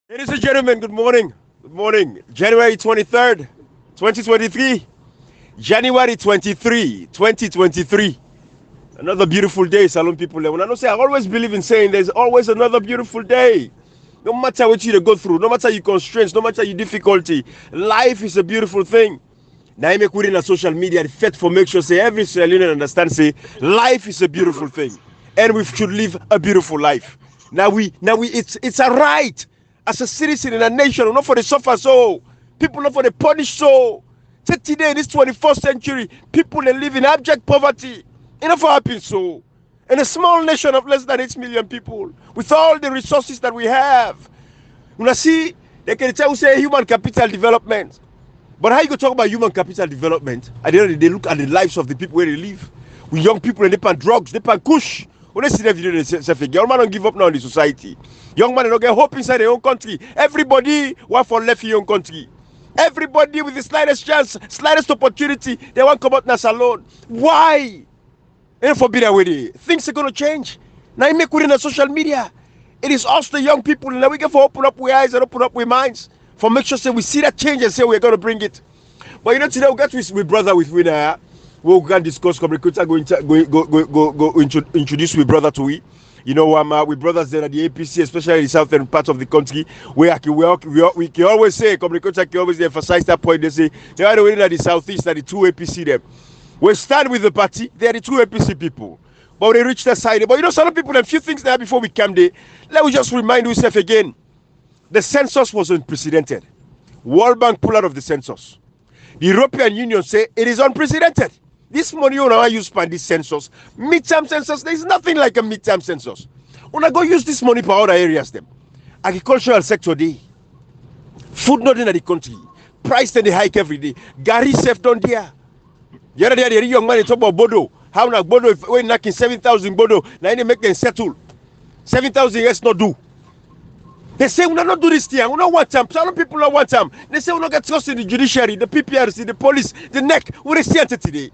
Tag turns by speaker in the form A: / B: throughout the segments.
A: Ladies and gentlemen, good morning. Good morning. January 23rd, 2023. January 23, 2023. Another beautiful day, Salon people. When I don't say, I always believe in saying there's always another beautiful day. No matter what you go through, no matter your constraints, no matter your difficulty, life is a beautiful thing. Now I make within a social media the fit for make sure say every Sierra Leonean understand say life is a beautiful thing. And we should live a beautiful life. It's a right as a citizen in a nation, not for the suffer soul, people not for the punished soul. Today in this 21st century, people they live in abject poverty. Enough for happy soul. In a small nation of less than 8 million people, with all the resources that we have. When I see, they can tell say human capital development. But how you go talk about human capital development? At the end of the day, look at the lives of the people where they live. With young people, they pan drugs, they pan kush. When they see that video, they say, young man don't give up now in the society. Young man they don't get hope inside their own country. Everybody want for left your own country. Everybody with the slightest chance, slightest opportunity, they want to come out now alone. Why? And for that way, things are going to change. Now you make it in the social media. It is us, the young people, and now we get for open up our eyes and open up our minds. For make sure say we see that change and say we're going to bring it. But you know, today we got with brother with winner. We can discuss communicator go introduce with brother to we. You know, with brothers there at the APC, especially in the southern part of the country, where we can always say, communicator can always emphasize that point. They say, they are the way at the southeast, at the two APC them. We stand with the party, they are the two APC people. But they reach that side. But you know, some people, a few things there before we come there. Let me just remind ourselves again. The census was unprecedented. World Bank pulled out of the census. The European Union say it is unprecedented. This money you now use for this census, midterm census, there is nothing like a midterm census. When I go use this money for other areas, them agricultural sector day, food not in the country, price then they hike every day. Gary safe down there. The other day, the young man talk about Bodo. How now Bodo if we're knocking 7,000 Bodo, now they make them settle. 7,000 yes not do. They say we not do this thing. We don't want them. Some people don't want them. They say we don't get trust in the judiciary, the PPRC, the police, the NEC. We see it today.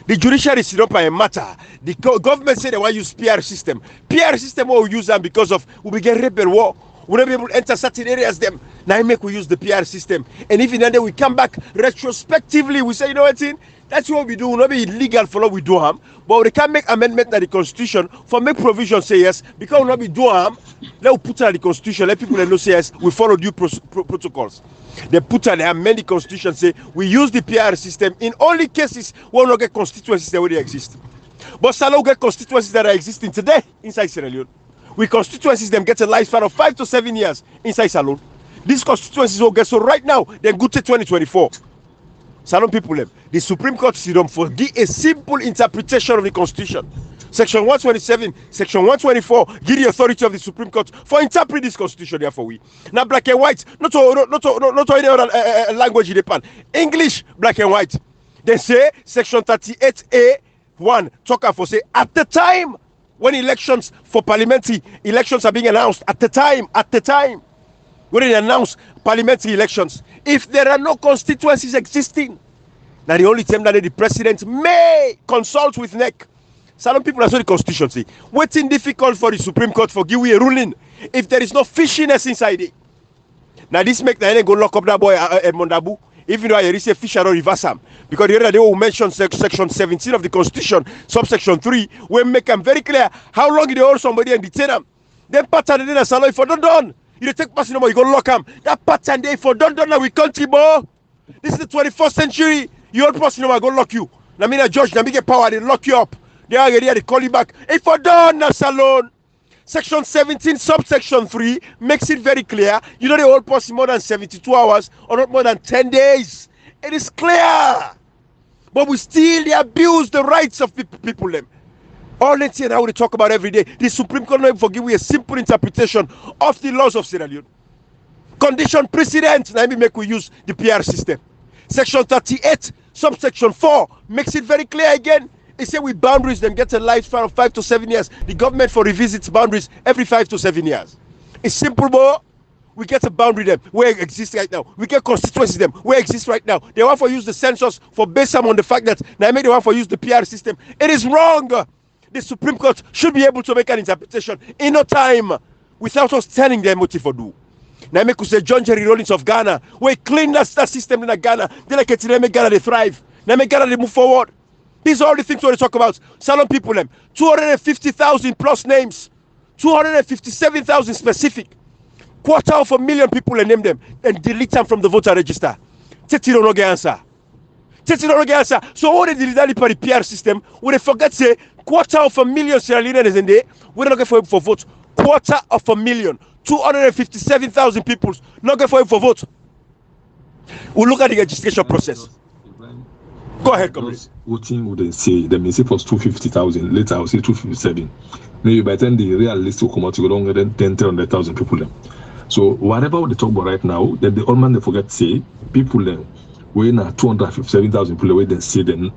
A: The judiciary is not by a matter. The government say they want to use PR system. PR system will use them because of we get rebel war. We'll not be able to enter certain areas. Them now make we use the PR system. And if in that day we come back retrospectively, we say, you know what, that's what we do. We'll not be illegal for what we do harm, but we can make amendment to the constitution for make provision say yes because we'll not be do harm. Let put it in the constitution. Let people know say yes. We follow due protocols. They put and they amend the constitution say we use the PR system in only cases where we don't get constituencies that already exist. But Salah get constituencies that are existing today inside Sierra Leone. We constituencies them get a lifespan of 5 to 7 years inside Salon. These constituencies will get so right now they're good to 2024. Salon people them. The Supreme Court see them for a simple interpretation of the Constitution. Section 127, Section 124 give the authority of the Supreme Court for interpret this Constitution. Therefore, we now black and white, not any other language in the pan. English, black and white. They say Section 38A1 talk for say at the time when elections for parliamentary elections are being announced, at the time when they announce parliamentary elections, if there are no constituencies existing, now the only time that the president may consult with NEC. Some people are saying the constitution say, waiting difficult for the Supreme Court for give you a ruling if there is no fishiness inside it. Now this make the go lock up that boy Edmond Abu, even though I receive fish or reverse him. Because the other day we mentioned section 17 of the constitution, subsection 3, we make them very clear how long they hold somebody and detain them. Then pattern in a salon for done. You take person number, you go lock them. That pattern there for done now we country boy. This is the 21st century. You old person number go lock you. Now me a judge, now me get power, they lock you up. They are ready, they call you back. If for done na salon. Section 17, subsection 3 makes it very clear. You know the old person more than 72 hours or not more than 10 days. It is clear. But we still they abuse the rights of people them. All let's see how we talk about every day. The Supreme Court will forgive you a simple interpretation of the laws of Sierra Leone. Condition precedent, let me make we use the PR system. Section 38, subsection 4 makes it very clear again. It said with boundaries, them get a lifespan of 5 to 7 years. The government for revisits boundaries every 5 to 7 years. It's simple, but we get a boundary them where it exists right now. We get constituencies them where it exists right now. They want to use the census for based on the fact that now they want to use the PR system. It is wrong. The Supreme Court should be able to make an interpretation in no time without us telling them what to do. Now make say John Jerry Rawlings of Ghana. We clean that system in Ghana. They like it, make Ghana they thrive. Now make Ghana they move forward. These are all the things we talk about. Salon people them 250,000 plus names, 257,000 specific. 250,000 people and name them and delete them from the voter register. Teti don't get answer. So all they delete that the PR system, when they forget say 250,000 Sierra Leoneans in there, we're not going for vote. 250,000, 257,000 people not going for vote. We'll look at the registration process. Go ahead, comrade.
B: Voting would they say the message was 250,000. Later, I'll say 257. Maybe by the time the real list will come out, you go longer than 300,000 people. Then. So whatever they talk about right now, that the old man they forget to say people then we na 257,000 people we then say then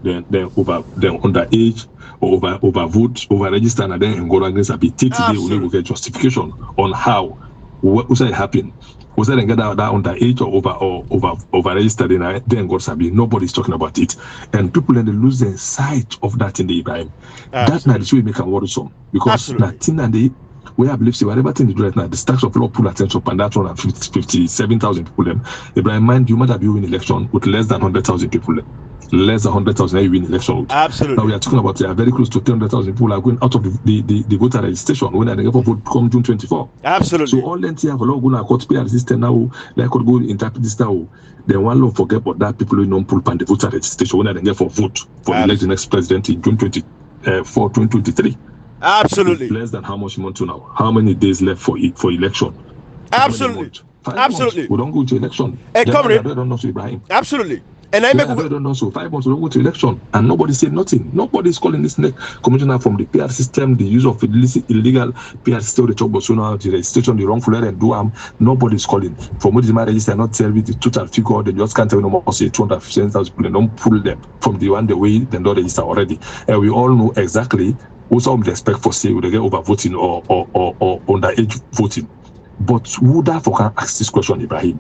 B: over then underage or over vote over register and then go against a bit today we will get justification on how what was that happen. Was that get that underage or over registered then God sabi nobody's talking about it and people then they lose their sight of that in the Ibrahim. That's not the way we make a worrisome because nothing and they where I believe whatever thing you do right now, the stacks of law pull attention and that 157,000 people them. Ibrahim mind you might have you win election with less than 100,000 people them. Less than 100,000 you win election with.
A: Absolutely.
B: Now we are talking about very close to 300,000 people are going out of the voter registration when they go vote come June 24.
A: Absolutely.
B: So all them have a lot going to court PR system now, they could go interpret this now. Then one law forget about that people who don't pull pan the voter registration when they get for vote for elect the next president in June 2023.
A: Absolutely.
B: Less than how much month to now? How many days left for election?
A: Absolutely.
B: Absolutely. Months, we don't go to election.
A: Comrade.
B: Don't know so Ibrahim.
A: Absolutely. And I
B: don't know so 5 months we don't go to election and nobody said nothing. Nobody's calling this commissioner from the PR system, the use of illegal PR system, the talk about the registration, the wrongful and do nobody's calling. From what is my register, not tell me the total figure, they just can't tell no more say 257,000 people and don't pull them from the one the way they don't register already. And we all know exactly also with respect for say they get over voting or underage voting. But who therefore can ask this question, Ibrahim?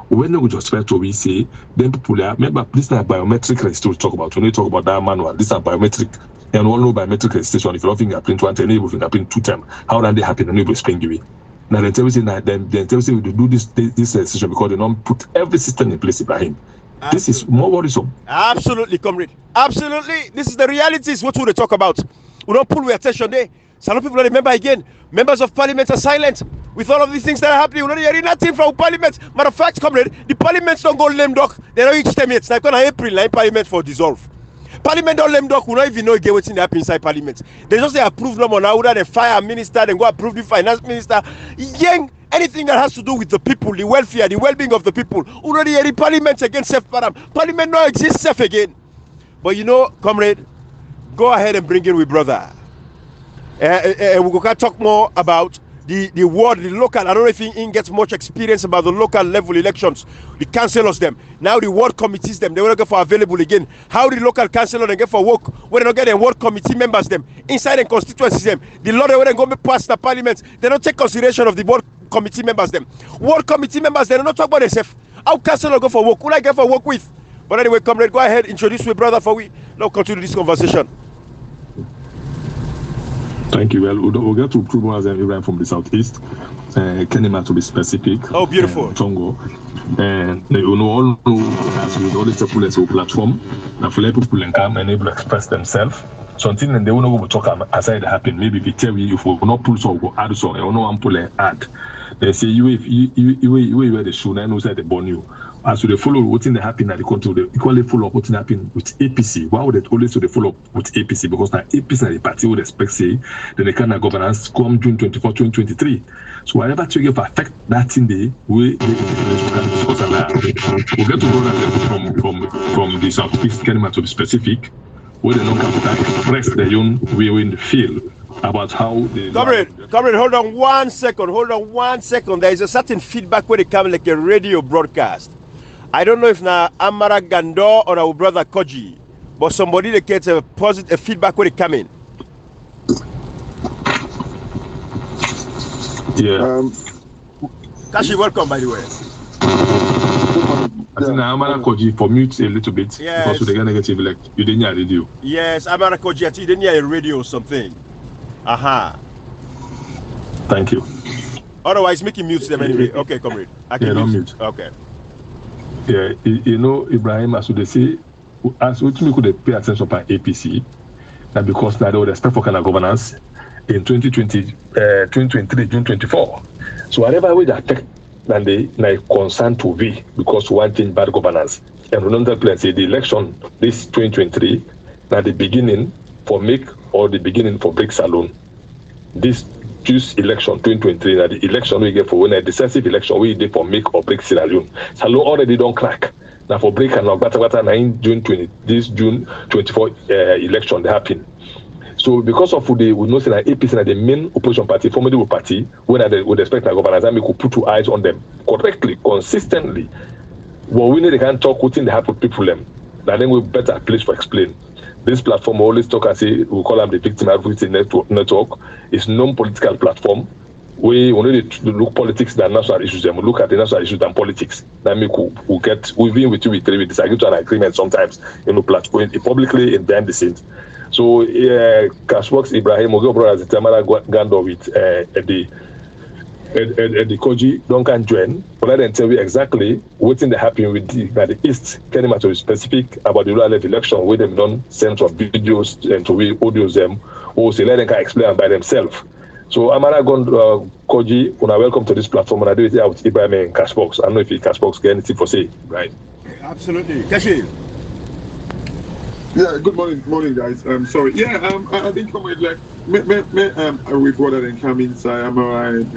B: When we just try to we say, then people are remember this is biometric registration to talk about. When we talk about that manual, this is biometric and all know biometric registration. If you don't fingerprint one time, enable fingerprint 2 times, how then they happen and they will explain you. Now then tell me that then tell me we do this registration because they don't put every system in place, Ibrahim. Absolutely. This is more worrisome.
A: Absolutely, comrade. Absolutely. This is the realities. What we talk about. We don't pull attention there. Some people don't remember again. Members of parliament are silent with all of these things that are happening. We don't hear nothing from parliament. Matter of fact, comrade, the parliaments don't go lame duck. They don't each 10 minutes. Like on April, like parliament for dissolve. Parliament don't lame duck. We don't even know again what's happening inside parliament. They just say approve no more now. They fire a minister, then go approve the finance minister. Yang anything that has to do with the people, the welfare, the well-being of the people. We don't hear the parliament against self param. Parliament don't exist self again. But you know, comrade, go ahead and bring in with brother. We can talk more about the ward, the local. I don't know if he gets much experience about the local level elections. The councillors them. Now the ward committees them. They will get for available again. How the local councillor they get for work when they don't get the ward committee members them inside the constituency them. The law they will go past the parliament. They don't take consideration of the ward committee members them. Ward committee members they don't talk about themselves. How councillor go for work? Who I get for work with? But anyway, comrade, go ahead, introduce your brother for we now continue this conversation.
B: Thank you. Well, we'll get to Tribalism and Ibrahim from the southeast. Kenima to be specific.
A: Oh, beautiful.
B: Tongo. And you know, all know as with all the people platform, and for people can come and able to express themselves. Something and they will not talk aside happen. Maybe we tell you if we will not pull so go add so, I don't know one pull add. They say you wear the shoe, and I know say they born you. As they follow what's in the happen at the country, they equally follow up what's happening with APC. Why would they always they follow up with APC? Because now APC and the party would expect say then the kind of governance come June 24, 2023. So whatever trigger affect that in the way they can discuss that. We'll get to go from the southeast Kenima to be specific, where they don't can express their own way in the field about how they
A: Comrade, hold on 1 second. There is a certain feedback where they come like a radio broadcast. I don't know if now Amara Gando or our brother Koji, but somebody that gets a positive feedback when they come in.
B: Yeah.
A: Kashi, welcome by the way.
B: I think Amara Koji for mute a little bit because they're negative like you didn't hear radio.
A: Yes, Amara Koji, I think you didn't hear a radio or something. Aha.
B: Thank you.
A: Otherwise, make him mute them anyway. Okay, comrade. I can
B: don't
A: mute.
B: mute.
A: Okay.
B: Yeah, you know, Ibrahim, as they say, as we could pay attention by APC, that because now they would expect for kind of governance in 2023, June 24. So whatever way that take, then they concern to be because one thing bad governance. And remember, plan say the election this 2023, now the beginning for make or the beginning for break salon. This election 2023, now the election we get for when a decisive election we did for make or break Sierra Leone. Salon already don't crack. Now for break and now better 9 June 20 this June 24 election they happen. So because of the we know that APC na the main opposition party, formidable party, when they would expect the governance, and we could put 2 eyes on them correctly, consistently. Well, we need they can talk within the heart of people them. Now then we better place for explain. This platform always talk and say we call them the victim advocacy network. It's non-political platform. We only look politics than national issues. We look at the national issues than politics. That make we get we've been with you we disagree to an agreement sometimes platform publicly in behind the scenes. So Cashbox Ibrahim Ogo brothers the Tamara Gando with the Koji Duncan join, but let them tell you exactly what's in the happening with the East. Can you to be specific about the rural election where them don't send some videos and to we audios them or say let them can explain by themselves. So Amara Koji, welcome to this platform and I do it out with Ibrahim and Cashbox. I don't know if Cashbox get anything for say, right?
A: Absolutely. Kashi.
C: Yeah, good morning guys. Sorry. Yeah, I think with like with what then come inside Amara and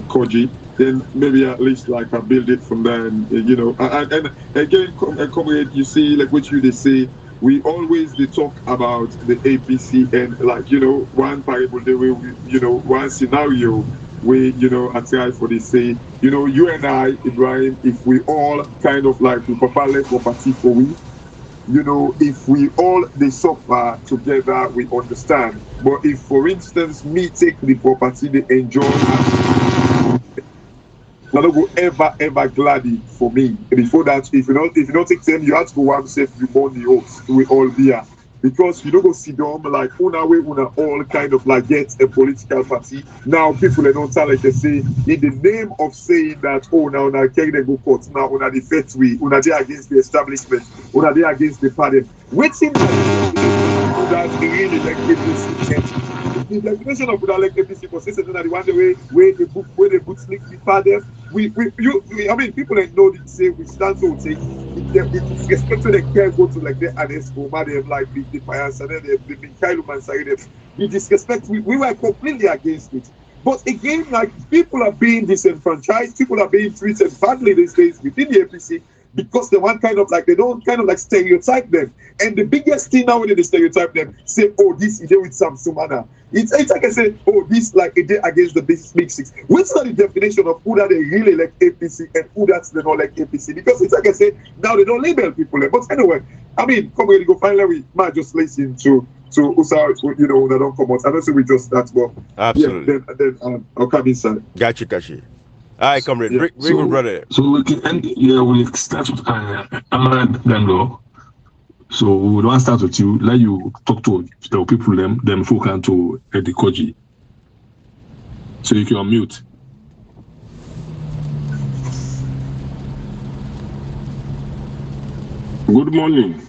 C: Koji, then maybe at least like I build it from there and and again comrade, you see like what they say, we always they talk about the APC and like one parable they will one scenario where I try for they say you and I Ibrahim, if we all kind of like we papa left property for we if we all they suffer together, we understand. But if, for instance, me take the property, they enjoy, not go ever gladly for me. Before that, if you don't take them, you have to go one safe, you mourn the oaths. We all there. Because you don't go sit down like una all kind of like get a political party. Now people they don't tell like they say in the name of saying that now can they go court now una the faith we una they against the establishment una they against the party. Waiting that really like the definition of like APC consistent that the one way the book sneak the party. I mean people that know it say we stand so take it's expected they can't go to like the NSO them like the Payans and then the Mikhail them. The disrespect we were completely against it. But again, like people are being disenfranchised, people are being treated badly these days within the APC because they want kind of like they don't kind of like stereotype them. And the biggest thing now when they stereotype them, say, oh, this is with some Sumana. It's like I say, oh, this like a day against the big six. What's not the definition of who that they really like APC and who that's they don't like APC? Because it's like I say, now they don't label people. But anyway, I mean, come here, go finally we might just listen to Usa, they don't come out. I don't say we just that, but
A: absolutely.
C: Yeah, then I'll come inside.
A: Gotcha, Kashi. All right, comrade.
C: Yeah.
A: Bring your brother.
B: So we can end. Yeah, we start with Amara Gando. So we don't start with you. Let you talk to the people them folk and to Eddie Koji. So you can unmute.
D: Good morning.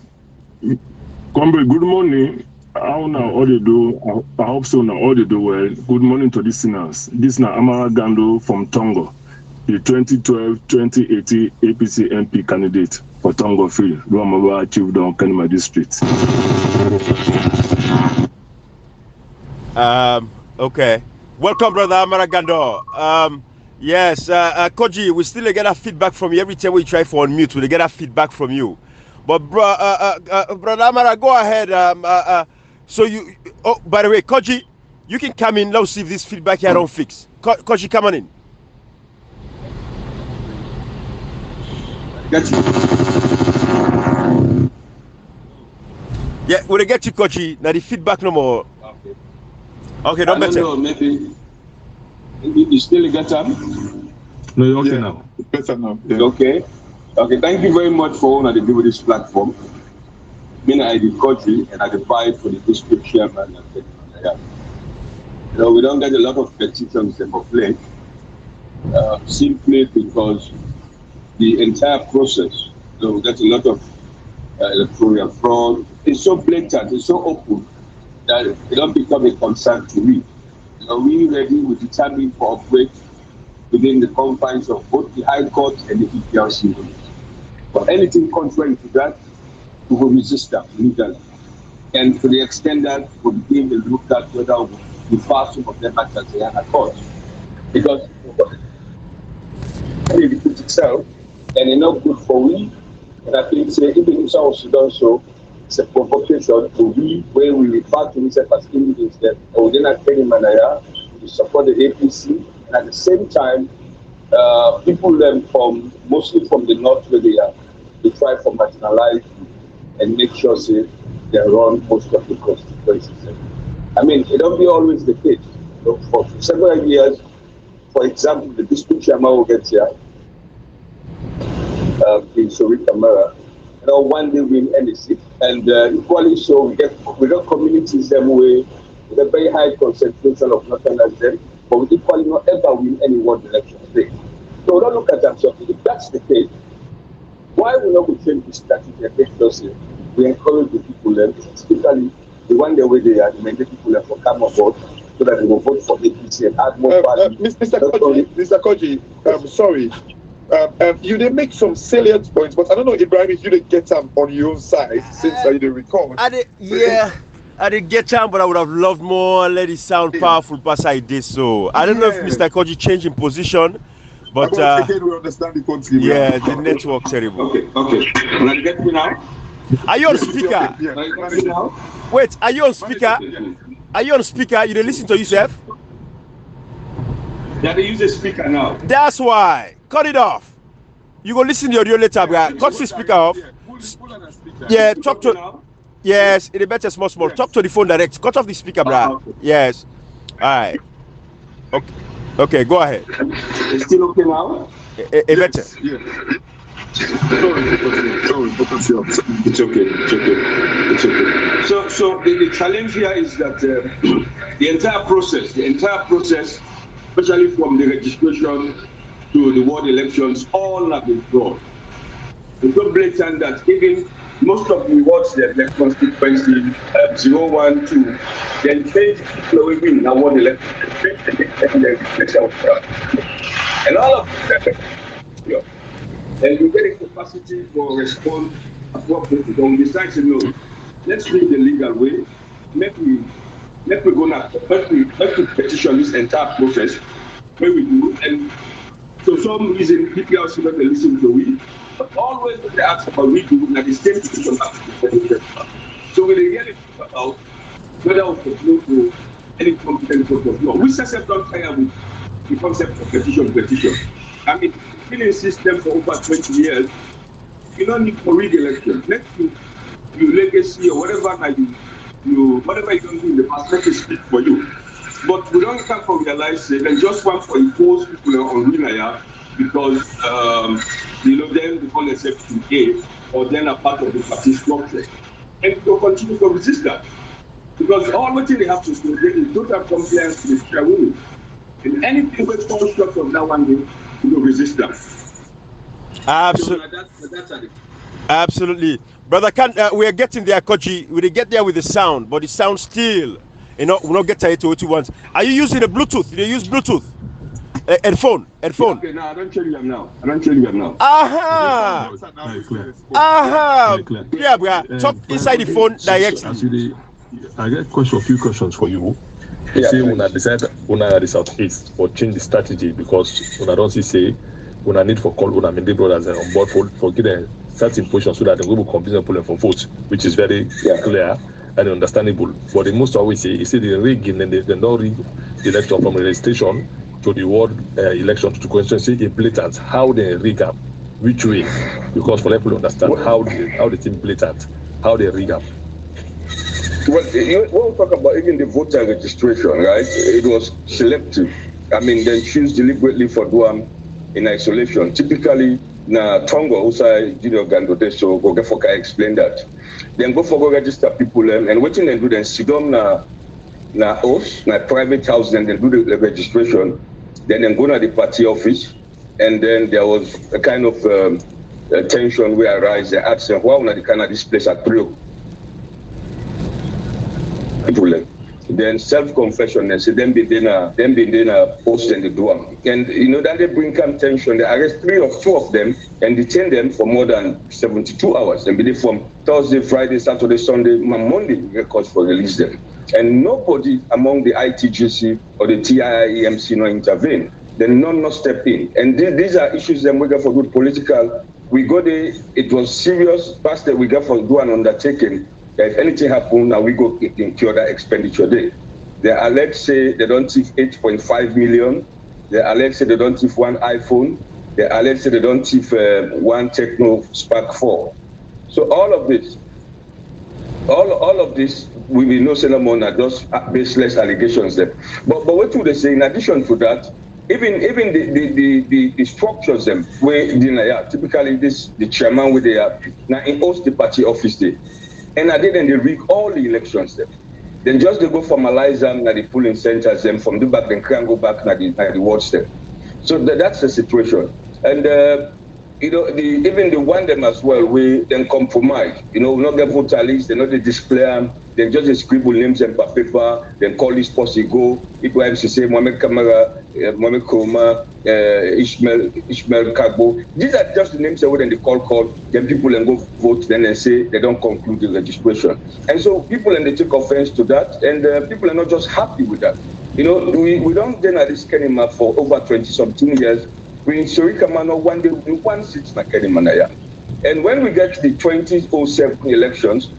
D: Comrade, good morning. How now all they do? I hope so now all they do well. Good morning to listeners. This is Amara Gando from Tongo, the 2012-2018 APC MP candidate for Tongo Field, Ruamawa Chiefdom, Kanima District.
A: Okay. Welcome, brother Amara Gando. Yes, Koji, we still get a feedback from you every time we try for unmute. We get a feedback from you. But brother Amara, go ahead. So you. Oh, by the way, Koji, you can come in. Let's see if this feedback here don't fix. Koji, come on in.
E: Got you.
A: Yeah, we'll get you, Koji. Now the feedback no more. Okay, don't better.
E: Know, maybe you still got up.
B: No, you're okay now.
C: Better now. Yeah.
E: Okay. Thank you very much for all that you do with this platform. I did Koji and I applied for the district chairman. we don't get a lot of petitions and complaints, simply because the entire process, we get a lot of electoral fraud. It's so blatant, it's so open that it don't become a concern to me. We ready, we determine to operate within the confines of both the High Court and the EPRC. But anything contrary to that, we will resist that legally. And to the extent that we begin to look at whether we defer some of them at the High Court. Because it repeats itself, and it's not good for we. And I think even if South Sudan so, it's a provocation to we, where we refer to ourselves as individuals, that we then at any manner to support the APC, and at the same time, people learn from mostly from the north where they are, they try to marginalize and make sure they run most of the constituencies. I mean, it don't be always the case. For several years, for example, the district chairman will get here in Sori Kamara. One day win any seat, and equally so we got communities them way with a very high concentration of Northerners them, but we equally not ever win any ward election state. So don't look at that. So if that's the case, why will not we change the strategy and make sure we encourage the people them, especially the one the way they are, make the people them for come on board so that they will vote for APC and add more value.
C: Mr. Koji, sorry. You did make some salient points, but I don't know, Ibrahim, if you didn't get them on your own side since you didn't record.
A: I didn't get them, but I would have loved more. Let it sound powerful, past I did so. I don't know if Mr. Koji changed in position, but
C: again, we understand the country.
A: Yeah, the network terrible.
E: Okay. Can I get me now?
A: Are you on speaker? Wait, are you on speaker? Are you on speaker? You didn't listen to yourself?
E: Yeah, they use a speaker now.
A: That's why. Cut it off. You go listen to your audio later, bro. Cut the speaker off. Yeah, talk to. Yes, it better small. Talk to the phone direct. Cut off the speaker, bro.
E: Okay.
A: Yes. All right. Okay, go ahead.
E: It's still okay now?
A: Better.
C: Yeah. Sorry,
E: It's okay. So the challenge here is that the entire process, especially from the registration to the ward elections, all have been fraud. It's so blatant that even most of the wards the constituency 0, 1, 2, then change people will win now ward election and all of that. And you get a capacity for response appropriately. Don't decide to know. Let's do it the legal way. Let me petition this entire process where we do, and for some reason people are not listening to we, but always when they ask about we do, that the same petition has. So when they get it about whether we can to any competent court of law, we just don't tire with the concept of petition. I mean, been in system for over 20 years. You don't need for re-election. Let your legacy or whatever whatever you don't do in the past, let it speak for you. But we don't come to realize that they just want to impose people on Winaya because then they call themselves A or then a part of the party structure. And to continue to resist that. Because all what they have to do is total compliance with the rule. And anything that falls short of that one day, you resist that.
A: Absolutely. Brother, we are getting there, Koji. We get there with the sound, but the sound still, we'll not get to what you want. Are you using a Bluetooth? Do you use Bluetooth? Headphone.
E: Okay, no, I don't change them now.
A: Yeah, bro. Talk inside the phone directly.
B: Actually, I get a few questions for you. You say una decide una the southeast or change the strategy because una don't say una need for call una Mende brothers on board for get a certain position so that they will convince people for vote, which is very clear and understandable. But the most always say the rigging and they don't rig the election from registration to the ward election to constituency a blatant how they rig up, which way, because for people to understand how the team blatant, how they rig up.
E: Well, when we talk about even the voter registration, right? It was selective. I mean, they choose deliberately for Duam in isolation. Typically, na Tongo, also Junior Gandote, so go explain that. Then go register people and what they do then sit down na house, na private house, then they do the registration, then they go to the party office, and then there was a kind of tension where arise. They asked them, why not the kind of this place at 3 people? Then self-confession, and say them be then post and the door. And you know that they bring some tension. They arrest 3 or 2 of them and detain them for more than 72 hours. And be there from Thursday, Friday, Saturday, Sunday, Monday, records for release them. And nobody among the ITGC or the TIEMC no intervene. Then none not step in. And these are issues that we got for good political. We go there, it was serious, past that we got for do an undertaking. If anything happen, now we go incur that expenditure there. They alleged say they don't take 8.5 million. They alleged say they don't take 1 iPhone. They alleged say they don't take 1 Techno Spark 4. So all of this, we will know Solomon are just baseless allegations there. But what do they say? In addition to that, even the structures them where typically the chairman with the now in host the party office there. And I didn't rig all the elections there. Then just they go formalize them at the polling centers, them from the back, then can go back at the wards there. So that's the situation. And you know, even the one them as well, we then compromise. You know, we not get voter list, they not they display them, then just scribble names and paper, then call this posse go. People have to say Mohamed Kamara, Mohamed Koma, Ishmael Kagbo. These are just the names that when they call, then people then go vote, then they say they don't conclude the registration. And so people and they take offense to that, and people are not just happy with that. You know, we don't then at this Kenima for over 20-something years. We in Sirika Mano one day we 1 seat na Kenimanaya. And when we get to the 2007 elections,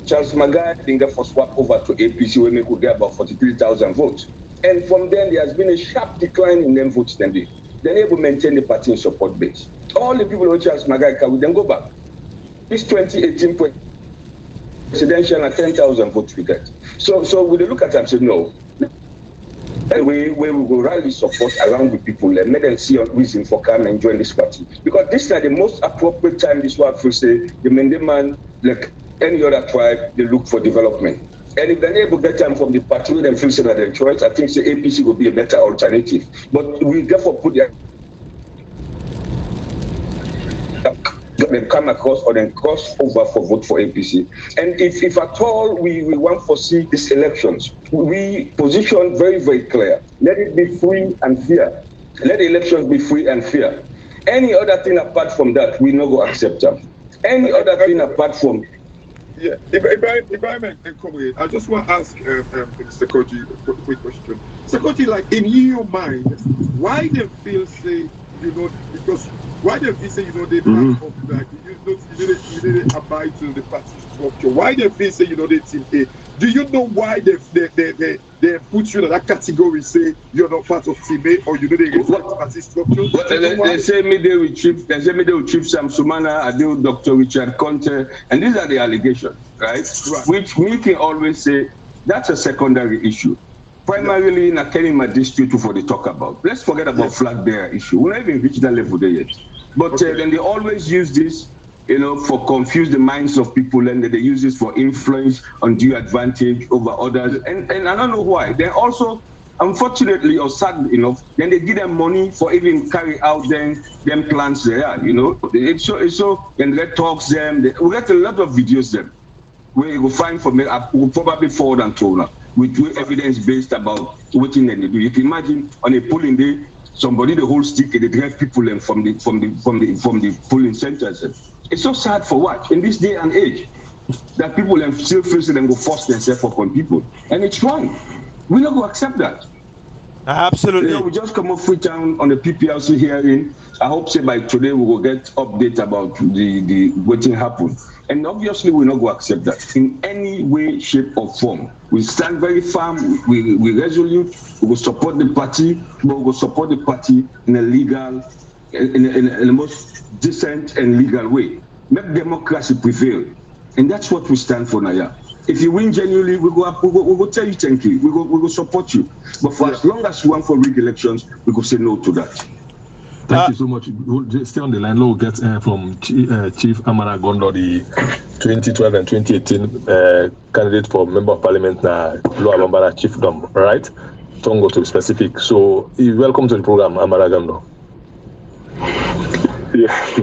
E: Charles Magai Dinga for swap over to APC where we could get about 43,000 votes. And from then there has been a sharp decline in them votes then they're able to maintain the party in support base. All the people who Charles Magai can we then go back. This 2018 presidential and 10,000 votes we get. So we look at it and say no. And we will rally support around the people and let them see a reason for come and join this party. Because this is the most appropriate time this work for say the Mendeman, like any other tribe, they look for development. And if they're able to get time from the party with them feel that their choice, I think the APC will be a better alternative. But we therefore put their then come across or then cross over for vote for APC. And if at all we want to foresee these elections, we position very, very clear. Let it be free and fair. Let the elections be free and fair. Any other thing apart from that, we not go accept them. Any other thing apart from...
C: Yeah, if I may come in, I just want to ask Mr. Koji a quick question. Mr. Koji, like in your mind, why they feel say, you know, because why they feel say, you know, they back up, like you didn't abide to the party structure? Why they feel say, you know, they team A? Do you know why they put you in that category, say you're not part of team A, or you know they reflect party structure?
E: They say me they with Chief Sam Sumana, I deal with Dr. Richard Conte, and these are the allegations, right? Which we can always say that's a secondary issue. Primarily in a Kenima district for the talk about. Let's forget about flag bearer issue. We're not even reached that level there yet. But then they always use this, you know, for confuse the minds of people, and they use this for influence, undue advantage over others. And I don't know why. They also, unfortunately or sadly enough, then they give them money for even carry out them plans there, you know. It's so and they talks them. We get a lot of videos them where you will find from them, will probably forward and toner with evidence based about what they do. You can imagine on a polling day, somebody the whole stick and they drive people from the polling centers. It's so sad for what in this day and age that people still feel so them go force themselves upon people, and it's wrong. We not go accept that.
A: Absolutely.
E: You know, we just come up Freetown on the PPLC hearing. I hope say by today we will get update about the what happened. And obviously we not go accept that in any way, shape or form. We stand very firm, we resolute, we will support the party, but we will support the party in a legal, in the most decent and legal way. Make democracy prevail. And that's what we stand for now. If you win genuinely, we go tell you thank you. We go support you. But for as long as you want for rig elections, we go say no to that.
B: Thank you so much. We'll stay on the line. We'll get from Chief Amara Gondo, the 2012 and 2018 candidate for Member of Parliament, Loa Bambara Chiefdom, right? Don't go to specific. So, welcome to the program, Amara Gondo.
D: Yeah,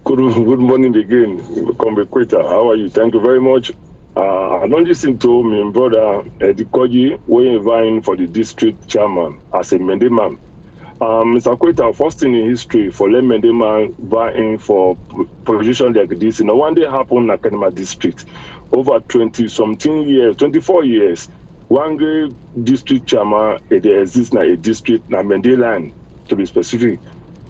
D: good morning again, Combequita. How are you? Thank you very much. I don't listen to my brother Eddie Koji, we're vying for the district chairman as a Mendeman. Mr. Kweta, first thing in history for let Mendeman vying for position like this, one day happened in Akanema district. Over 20-something years, 24 years, one great district chairman, there exists now a district, na Mendeland, to be specific.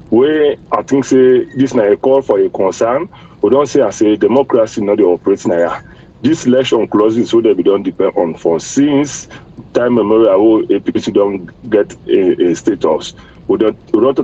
D: Where I think say this now a call for a concern, we don't say as a democracy not the operating now. This election clauses so that we don't depend on for since time memorial APC don't get a status. We don't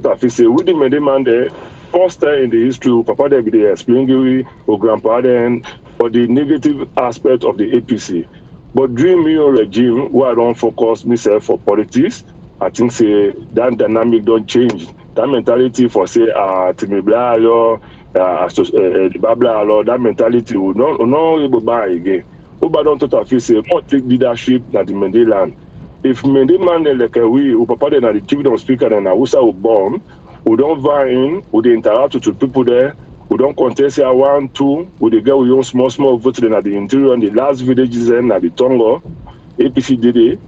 D: have to say we demand the first time in the history Papa they be explaining or grandpa then for the negative aspect of the APC. But during me regime where I don't focus myself for politics, I think say that dynamic don't change. That mentality for say Timibla that mentality will not able buy again. Oba don't totally say what take leadership that the Mendeland. If Mendeman like we papa then the chief speaker and Awusa will born, we don't vie in, we interact with people there, we don't contest here 1, 2, we the girl we own small vote then at the interior and the last villages and at the Tongo, APC did it.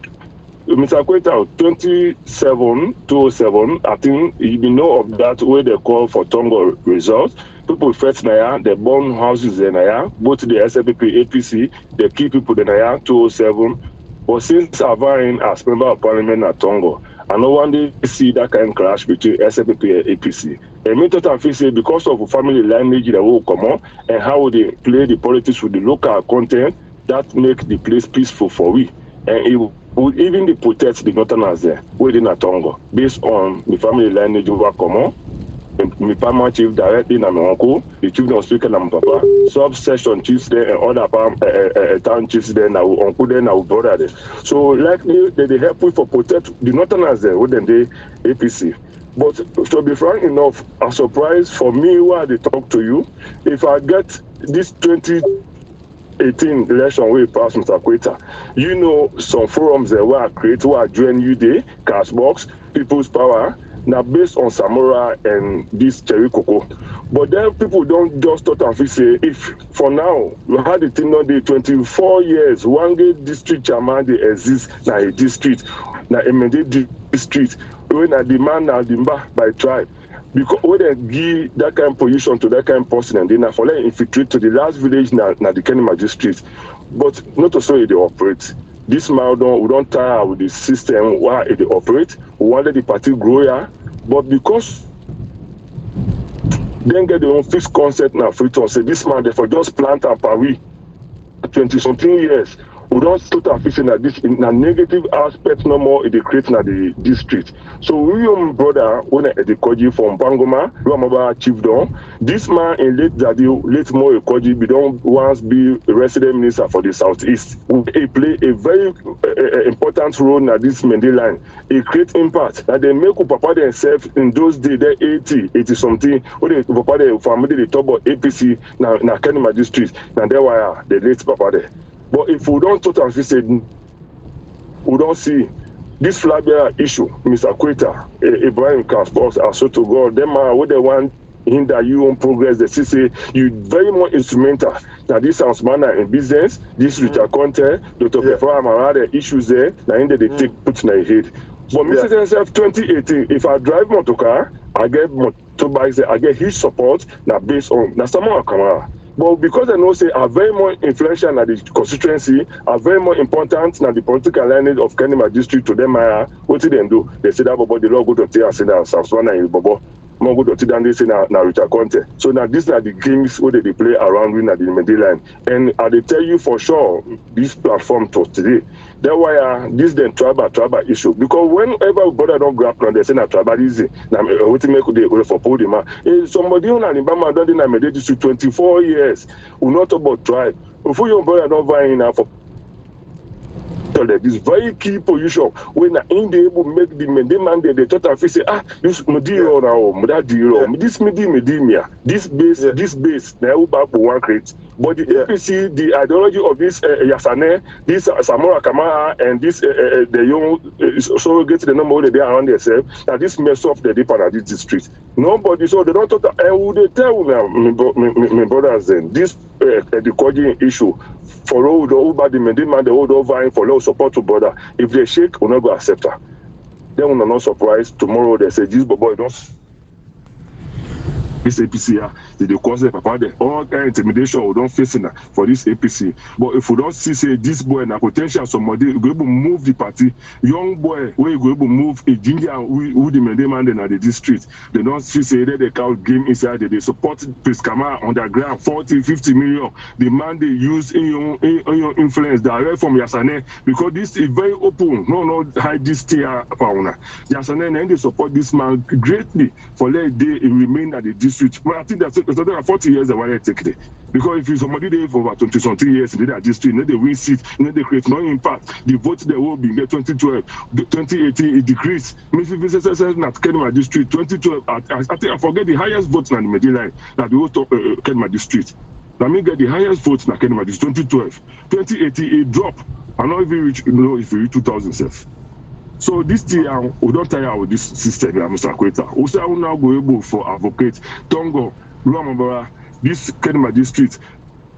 D: Mr. Kweta, 27-207, I think you know of that where they call for Tongo results. People first Naya, they burn houses in Naya, both the SLPP, APC, they keep people in Naya, 207. But since Avarin as member of parliament at Tongo, I no one day see that kind of clash between SLPP and APC. And me total say because of family lineage that will come on and how they play the politics with the local content, that make the place peaceful for we. And it would even the protect the northerners there within a Tongo based on the family lineage over common. My Pama chief directly na my uncle, the chief of speaker na my papa, sub-section chiefs there and other town chiefs there na uncle there na brother there. So likely they help we for protect the northerners there within the APC. But to be frank enough, a surprise for me while they talk to you, if I get this 2018 election where it passed Mr. Kweta, you know some forums there where I create where I join you there, Cashbox, People's Power, now based on Samora and this Cherry Cocoa. But then people don't just start and say, if for now, you had the thing on the 24 years, one good district chairman they exist now a district, now a district, when I demand now by tribe. Because when they give that kind of position to that kind of person and then for them infiltrate to the last village now the Kenema district. But not to say they operate. This man we don't tire with the system where they operate. We wanted the party grow here, but because then get their own fixed concept now free to say this man therefore just plant and Paris 20-something years. We don't start fixing that this in a negative aspect no more in the creating of the district. So we brother when the Koji from Bangoma, Ramaba Chiefdom, this man in late more Koji be don't once be a resident minister for the southeast. He play a very important role in this Mendeland. He create impact that they make Papa themselves in those days they 80 something when they Papa they family the top of APC na Kenema district and there why the late Papa there. But if we don't totally say, we don't see this flag bearer issue, Mr. Kweta, Ibrahim Kaspos, also to God, them are what they want hinder you on progress. They say you very much instrumental. Now this sounds manner in business, this Richard Conte, Dr. Before Amara, the issues there, now in they take put in their head. But Mr. Yourself 2018, if I drive motor car, I get motorbikes, I get his support now based on Nasama Kamara. But because I know say are very more influential in the constituency, are very more important in the political lineage of Kenema district to them, what did they do? They say that about the law go to tell us that Samswana in Bobo. More go to tell they say now Richard Conte. So now these are the games where they play around with the Mendeland. And they tell you for sure this platform to today. That's why this then tribal issue. Because whenever brother don't grab on they say that tribalism, now what make they go for podium. Somebody on Alabama done in the district 24 years. We not about tribe. Before your brother don't buy in for electoral, this very key position when in the able make the mandate they thought and say this Mediro now, this base now back one crate. But the APC, the ideology of this Yasane, this Samora Kamara, and this the young surrogate the number they are around themselves, that this mess up the deep of this district. Nobody, so they don't talk. Would they tell now, my brothers, then this the coding issue for all the over the demand the old over for low support to border. If they shake, will not go accept her. Then we're not surprised tomorrow they say this boy don't. This APC, they cause them all kind of intimidation we don't face for this APC. But if we don't see this boy and potential somebody go able to move the party, young boy where you go able to move a ginger who the man in the district, they don't see say that they count game inside they support Piscama on the ground 40-50 million. The man they use in your influence direct from Yasane because this is very open. No hide this tier fauna. Yasane and they support this man greatly for let they remain at the district. But I think that's 40 years they want to take it. Because if you somebody there for over 20-something years in that district, they win seat, they create no impact. The vote they will be in 2012, 2018 it decreased. Mrs. Not Kenema district 2012. I think I forget the highest votes in the Medina that the whole Kenema district. I mean get the highest votes in Kenema district 2012. 2018 it dropped. I not even reach if you reach 2007. So this year, we don't tire with this system, Mr. Kweta. We say we now go able for advocate Tongo, Luamabara, this Kenema district.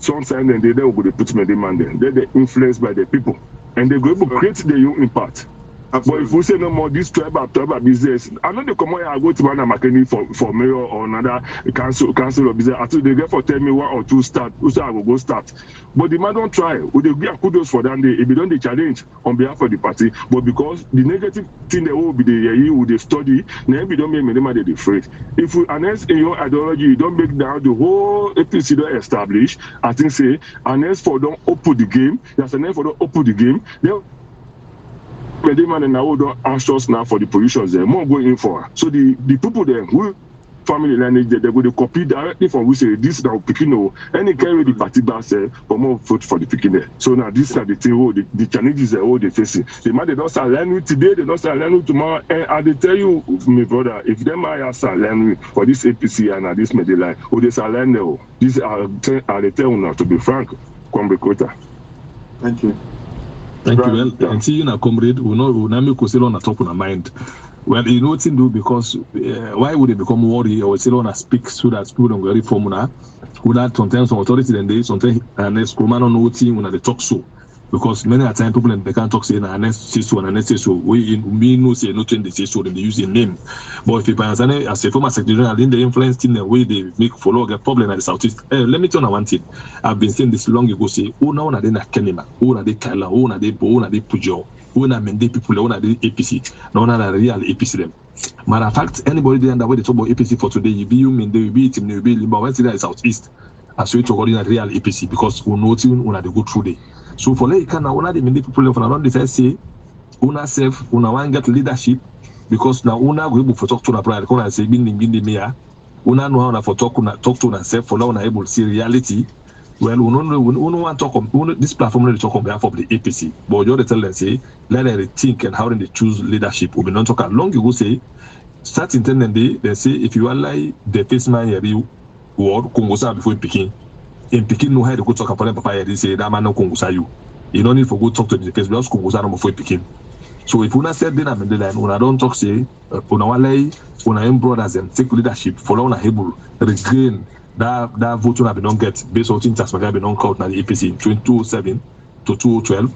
D: Sometimes then they will go put me demand then. They're influenced by the people, and they go able to create their own impact. Absolutely. But if we say no more, this tribal business, I know they come here, I go to Manna McKinney for mayor or another council of business. Until they get for 10 me 1 or 2 start, we say I will go start. But the man don't try. Would they give kudos for that day? If they don't they challenge on behalf of the party, but because the negative thing they will be the would they study, then we don't make many they afraid. If you announce in your ideology, you don't make down the whole APC don't establish. I think say announce for don't open the game. That's an for don't open the game. Then man and now don't ask us now for the positions there. More going in for. So the people there who family lineage they go to copy directly from we say this now Pekino any carry the party back say for more vote for the Pekino. So now this are the thing the challenges that they facing. The man they don't start learning today, they don't start learning tomorrow. And I they tell you, my brother, if them are start learning for this APC and this Medellin, or they start learning these are the tell now to be frank, Kwambekota.
C: Thank you.
B: Thank you. Well, and see you now, comrade. We now make us on the top of our mind. Well, you know what to do because why would they become worried or still on a speak so that people don't get formula? Would that sometimes some authority then they sometimes and next command on team when they talk so because many a time people they can't talk say na next say so and next say so we no say no change the say so then they use the name. But if you understand as a former secretary general in the influence team the way they make follow get problem at the southeast. Let me tell you one thing. I've been saying this long ago say who now na they na Kenema, who na they Kaila, who na they Bo, who na they Pujo. When I mean the people, when I did APC, no one are real APC them. Matter of fact, anybody there that way they talk about APC for today, you be you mean they will be team, they will be Limba, when that is Southeast. As we talk about a real APC because we know team when they go through day. So for like can one of the many people from around the first say, una self, una want get leadership because now una go able to talk to the pride, come and say been the mayor, una know how to talk to una self for now una able to see reality. Well, we don't want to talk this platform really talk on behalf of the APC, but you tell them say let them think and how they choose leadership. We don't talk long ago say start intending they say if you ally the face man here word Kongosa before in Peking know how to go talk about Papa they say that man no Kongosa you don't need to go talk to the face because Kongosa no before Peking. So if una said then I'm in the line, una don't talk say una wale una own brothers and take leadership for una able regain that vote will not get based on things that have been on count now the APC in 2007 to 2012.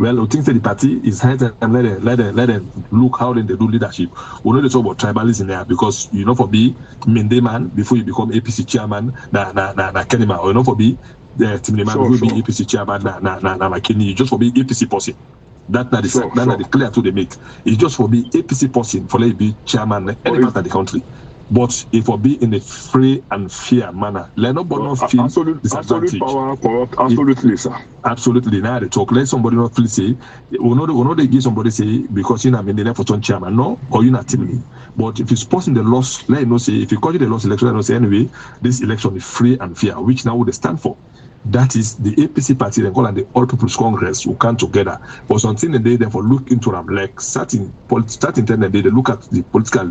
B: Well, I think that the party is high and let them look how they do leadership. We know they talk about tribalism there because you know for be Mende man before you become APC chairman na Kenema or you know for be the team man will be APC chairman na McKinney. You just for be APC person. That not the clear to they make. It's just for be APC person for let be chairman any part of the country. But it will be in a free and fair manner. Let nobody not feel
D: absolute power corrupt. Absolutely, sir.
B: Absolutely. Now they talk. Let somebody not feel say. We know they give somebody say because you know in the left for turn chairman. No, or you not telling me. But if it's supposing the loss, let you know say if you call it the loss election, let you know say anyway this election is free and fair, which now would they stand for. That is the APC party, they call it the All People's Congress, who come together. For something they therefore look into them, like starting time they look at the political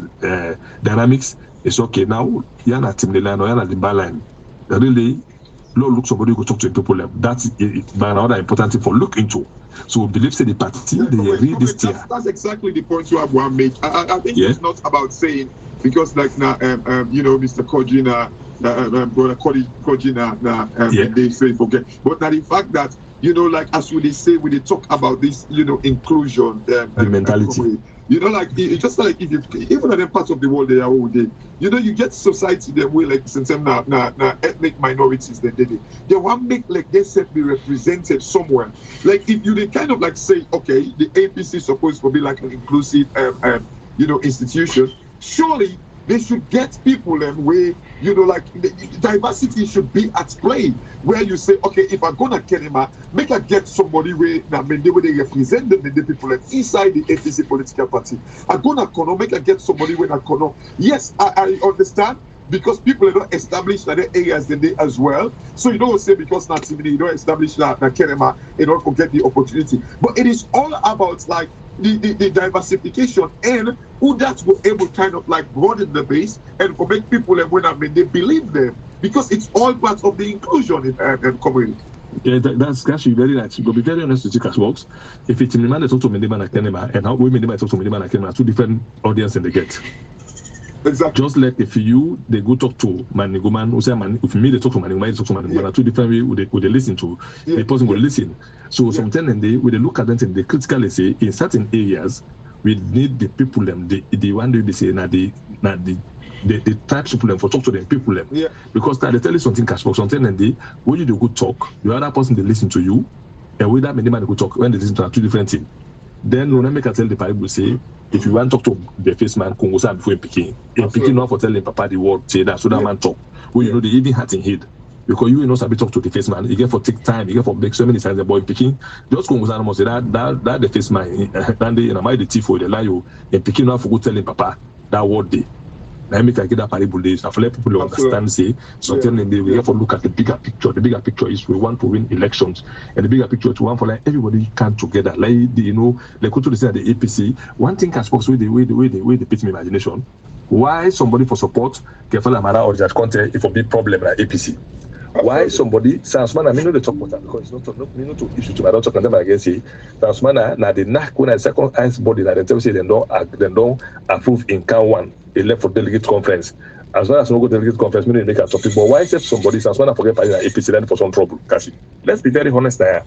B: dynamics. It's okay now. You're not team the line or you're not the bar line. Really, look somebody go talk to the people. That's another important thing for look into. So believe say the party they read this tier.
C: That's exactly the point you have to make. I think it's not about saying because like now you know Mr. Kojina. Brother Kojina, they say forget, but now the fact that you know, like as we say when they talk about this, you know, inclusion, the mentality, you know, like it's just like if you even in parts of the world they are all day, you know, you get society them way like since them now ethnic minorities they want make like they said be represented somewhere. Like if you they kind of like say, okay, the APC is supposed to be like an inclusive you know institution, surely they should get people where you know like the diversity should be at play where you say okay if I'm gonna get him make I get somebody where now they represent the people inside the APC political party. I'm gonna make I get somebody where I yes I understand because people are not established in the areas they as well. So you don't say because not you don't establish that Kenema in order to get the opportunity. But it is all about like the diversification and who that will able kind of like broaden the base and for make people when they believe them because it's all part of the inclusion in community.
B: Yeah, that's actually very nice. To be very honest with you, works. If it's in the man that talk to Mendema and Kenema and how women talk to Mendema and Kenema, two different audiences they get.
C: Exactly.
B: Just like if they go talk to Maniguman, who say if me they talk to Maniguman, they talk to Maniguman, two different ways would they listen to. The person will listen. So sometimes they look at them and they critically say in certain areas we need the people them the one day they say the types of people them for talk to them people them.
C: Yeah.
B: Because they tell you something cash for something and they when you do good talk, the other person they listen to you, and with that many man go talk when they listen to two different things. Then when I make a tell the Bible say if you want to talk to the face man, Congo before picking not for telling Papa the word say that so that man talk. Well, you know they even hat in head. Because you know sabi talk to the face man, you get for take time, you get for make so many times the boy picking. Just Congo must say that the face man and they my the thief for the lie you and picking not for go telling Papa that word day. Now make I get that parable days. I feel like people understand say something and we have to look at the bigger picture. The bigger picture is we want to win elections, and the bigger picture is we want for like everybody come together. Like you know, like go to the APC. One thing can suppose with the way they pitch my imagination. Why somebody for support can follow Amara or that content if a big problem like APC? Why somebody Sansman I mean no the talk about that because it's not to issue to my daughter and them again say Sansman na the NAC when I second highest body that they tell say they don't approve in count one elect for delegate conference. As long as no go delegate conference, meaning make a topic. But why except somebody Sansman forget party like APC then for some trouble? Kashi. Let's be very honest there.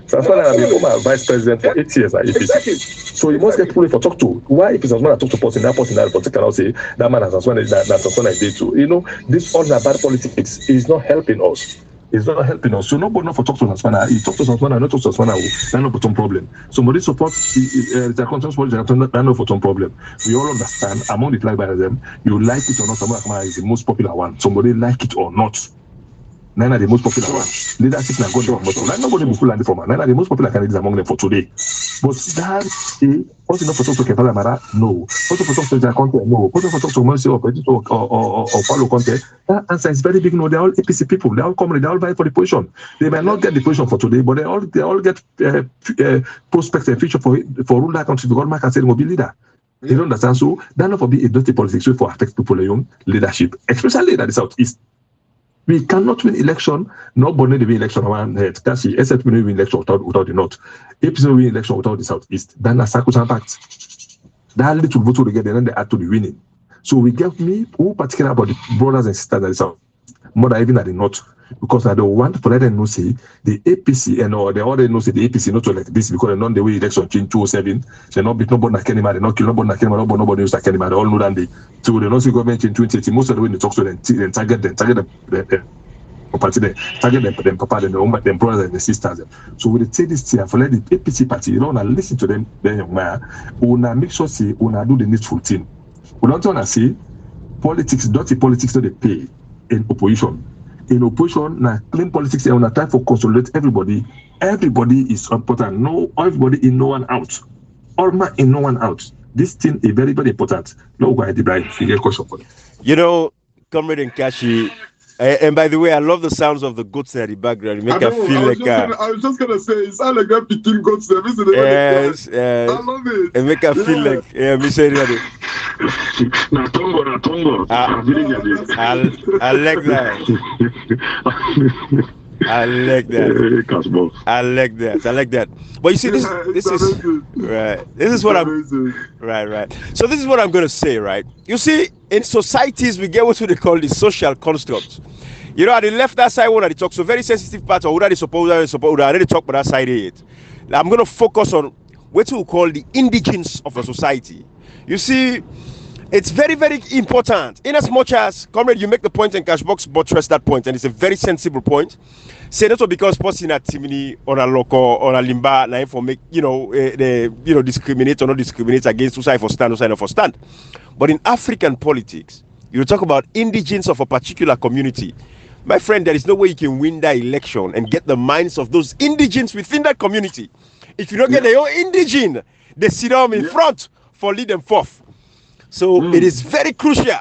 B: Sansman has been former vice president for 8 years at APC. Exactly. So you must get people for talk to. Why if Sansman talk to person that politics cannot say that man has Sansman that Sansman I did too. You know, this all about politics is not helping us. It's not helping us. So nobody not for talk to Sansman. He talk to Sansman, not talk to Sansman. That's not for some problem. Somebody supports the conscience body. That's not for some problem. We all understand among the tribalism, you like it or not. Someone is the most popular one. Somebody like it or not. Nine are the most popular ones. Leadership na God but nobody will land from. Nine are the most popular candidates among them for today. But that what's enough for talk to Kefala Mara? No. What's for talk to their content? No. What's for talk to Mercy or follow content? That answer is very big. No, they're all APC people. They're all common. They all vying for the position. They might not get the position for today, but they all get prospects and future for rule that country. The government can say they will be leader. You don't understand? So that not for be a dirty politics way for affect people young leadership, especially at the southeast. We cannot win election. Nobody will win election around head. That's it. Except we win election without the north. APC will win election without the southeast. Then a circle impact. That little vote together, and then they add to the winning. So we get me who particular about the brothers and sisters at the south, more than even at the north, because I don't want for them to say the APC and or they already know say the APC not to like this because they know the way election in 2007. They not beat nobody like anybody, they not kill nobody like anybody, nobody use like anybody. They all know that they so they not see government in 2018. Most of the way they talk to them, target them party them papa them brothers and the sisters. So we take this here for let the APC party, you know, and listen to them, then young man, una make sure say una do the needful thing. We don't want to say politics, dirty politics that they pay in opposition. In opposition, now clean politics and on a time for consolidate everybody. Everybody is important. No, everybody in no one out. All man in no one out. This thing is very, very important. No go ahead, Ibrahim. You get question for it.
A: You know, Comrade Nkashi, And by the way, I love the sounds of the goats at the background. It make I feel like
C: I was just gonna say it's all like a picking goats there, isn't it?
A: Yes,
C: I love it.
A: It make I feel like me say that. I like that. I like that. I like that. I like that. But you see, this is right. This is what I'm right. So this is what I'm gonna say, right? You see, in societies we get what they call the social constructs. You know, at the left that side, what are they talk? So very sensitive part of what are they supposed to already talk about that side of it. Now, I'm gonna focus on what we call the indigens of a society. You see, it's very, very important. In as much as, comrade, you make the point and Cashbox buttress that point, and it's a very sensible point. Say that because person at Timini or a local or a limba, na for make discriminate or not discriminate against who side for stand, who side not for stand. But in African politics, you talk about indigens of a particular community. My friend, there is no way you can win that election and get the minds of those indigens within that community. If you don't get their own indigen, they sit down in front for lead them forth. So it is very crucial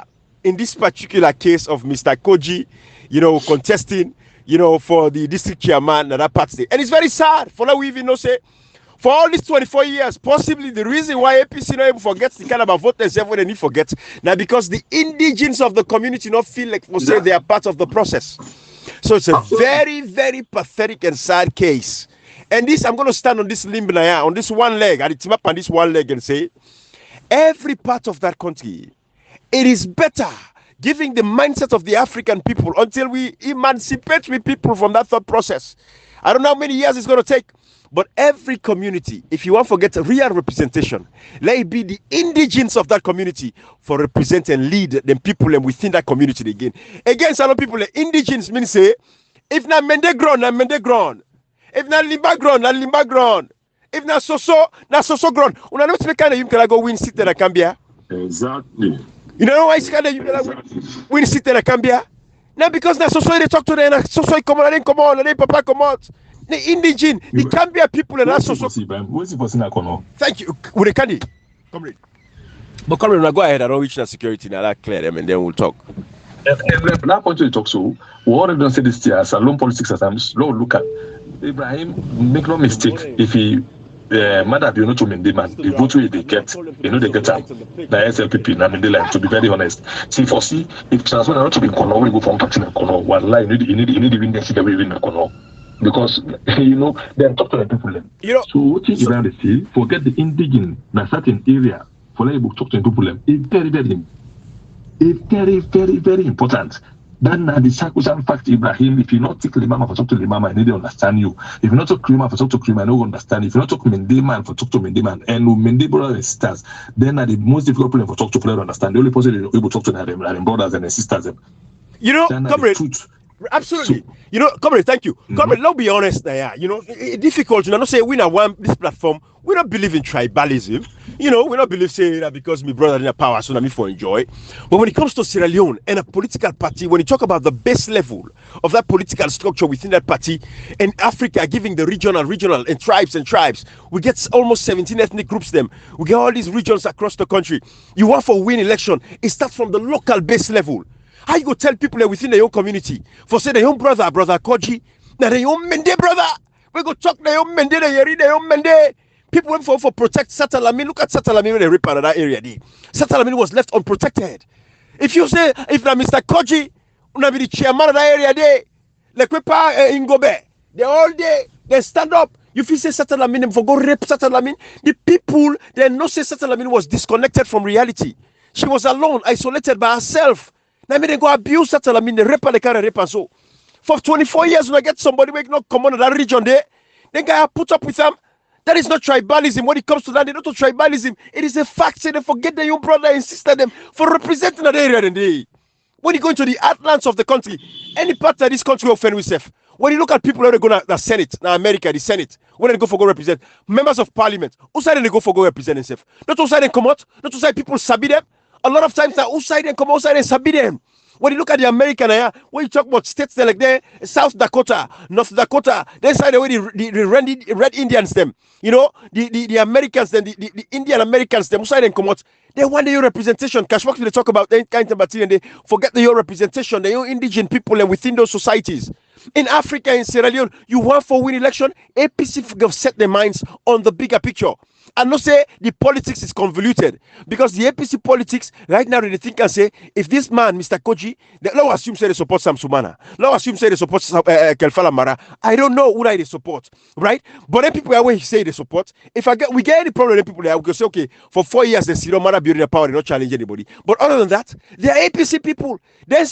A: in this particular case of Mr. Koji, contesting, for the district chairman that party. And it's very sad for that we even say, for all these 24 years, possibly the reason why APC not even forgets the kind of voters when they need forget. Now because the indigens of the community not feel like say they are part of the process. So it's a very, very pathetic and sad case. And this, I'm going to stand on this limb now, on this one leg, and team up on this one leg and say, every part of that country, it is better giving the mindset of the African people until we emancipate we people from that thought process. I don't know how many years it's going to take, but every community, if you want to forget real representation, let it be the indigens of that community for represent and lead the people and within that community again. Again, some people, the indigens mean say, if not mende ground, na mende ground. If not limba ground, na limba ground. If not so ground. Una know what kind of you can go win seat in a Cambia?
D: Exactly.
A: You know why it's kind of you can win seat in a Cambia? Now because na so they talk to them, so come on, and then papa come out. The indigene, the Cambia people and that's so.
B: What's the person that come?
A: Thank you. With the candy, comrade. But comrade, now go ahead. I don't reach that security now. That clear them, and then we'll talk.
B: That point you talk so. We already don't say this year. Salon politics as I'm slow. Look at Ibrahim. Make no mistake. If he mother be not to mean demand, the vote they get, they get up. The SLPP, na mean like to be very honest. See for see if transfer not to be Kono, we go from party na Kono. One line, you need to win the city, we win na Kono. Because they talk to the people. So what you even see, forget the indigenous na certain area for like talk to the people. It's very, very important. Then the circumstance fact, Ibrahim, if you not take Limama for talk to Limama, I need to understand you. If you not talk Krima for talk to Krima, I don't understand. If you not talk Mendeman for talk to Mendeman, and Mende brothers and sisters, then the most difficult problem for talk to player to understand. The only person that able to talk to them brothers and sisters.
A: Comrade. Absolutely. So, comrade, thank you. Comrade, let's be honest now. It's difficult. Not say we not want this platform. We don't believe in tribalism. We don't believe say that because my brother in a power, so let me for enjoy. But when it comes to Sierra Leone and a political party, when you talk about the base level of that political structure within that party, and Africa giving the regional and tribes, we get almost 17 ethnic groups. We get all these regions across the country. You want for win election, it starts from the local base level. How you go tell people that within their own community for say their own brother Koji, now their own Mende brother, we go talk their own Mende, their own Mende. People went for protect Satalamin. Look at Satalamin when they rip out of that area. Satalamin was left unprotected. If you say if na Mr. Koji, una be the chairman of that area there, like we pa Ingobe, they all day they stand up. You feel say Satalamin for go rape Satalamin. The people they know say Satalamin was disconnected from reality. She was alone, isolated by herself. Now they go abuse Satalamin, they rape and they carry rape and so. For 24 years, when I get somebody who not come on that region there, then guy put up with them. That is not tribalism. When it comes to that, they don't do tribalism. It is a fact. Say they forget their own brother and sister them for representing that area. When you go into the heartlands of the country, any part of this country will offend itself. When you look at people who are going to the Senate, now America, the Senate, when they go for go represent members of Parliament, who side they go for go represent themselves? Not who side they come out, not who side people sabi them. A lot of times now, who side they come outside and sabi them. When you look at the American, when you talk about states like there, South Dakota, North Dakota, they side away the red Indians them. You know, the Americans, then the Indian Americans, them side and come out. They want your representation. Cashbox, they talk about that kind of material and they forget your representation, the indigenous people and within those societies. In Africa, in Sierra Leone, you want for win election, APC have set their minds on the bigger picture. And not say the politics is convoluted. Because the APC politics, right now, they think and say, if this man, Mr. Koji, let's assume say they support Sam Sumana. Let's assume say they support Kelfala Mara. I don't know who they support, right? But then people always say they support. If we get any problem, then people there, we can say, okay, for 4 years, they see Mara building the power, they not challenge anybody. But other than that, they are APC people. Then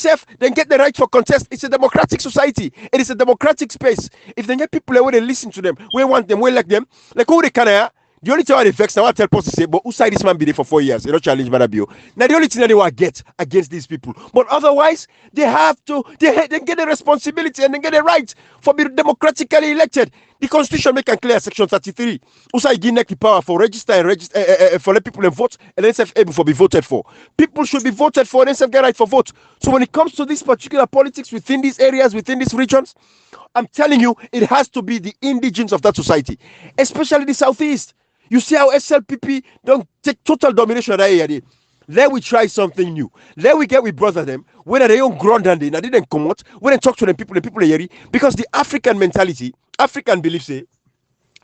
A: get the right for contest. It's a democratic society. It is a democratic space. If they get people where they listen to them, we want them, we like them, like who they can. The only thing they vex now, I tell people to say, but who side this man be there for 4 years? They don't challenge Manabio. Now the only thing that they will get against these people, but otherwise they have to, they get the responsibility and they get the right for being democratically elected. The Constitution make and clear Section 33. Usai give the power for register and for let people and vote, and then self able for be voted for. People should be voted for, and then self get right for vote. So when it comes to this particular politics within these areas, within these regions, I'm telling you, it has to be the indigenes of that society, especially the Southeast. You see how SLPP don't take total domination of that area. Then we try something new. Then we get with brother them. When they don't ground and they didn't come out. When they talk to the people are here. Because the African mentality, African belief say,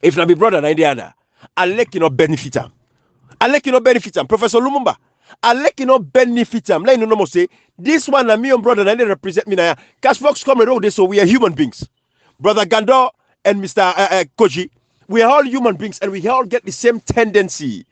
A: if not be brother and the other, I like you not benefit them. I like you not benefit them. Professor Lumumba, I like you not benefit them. Let you know say, this one and me and brother and they represent me now. Cash Fox come around, so we are human beings. Brother Gando and Mr. Koji, we are all human beings and we all get the same tendency.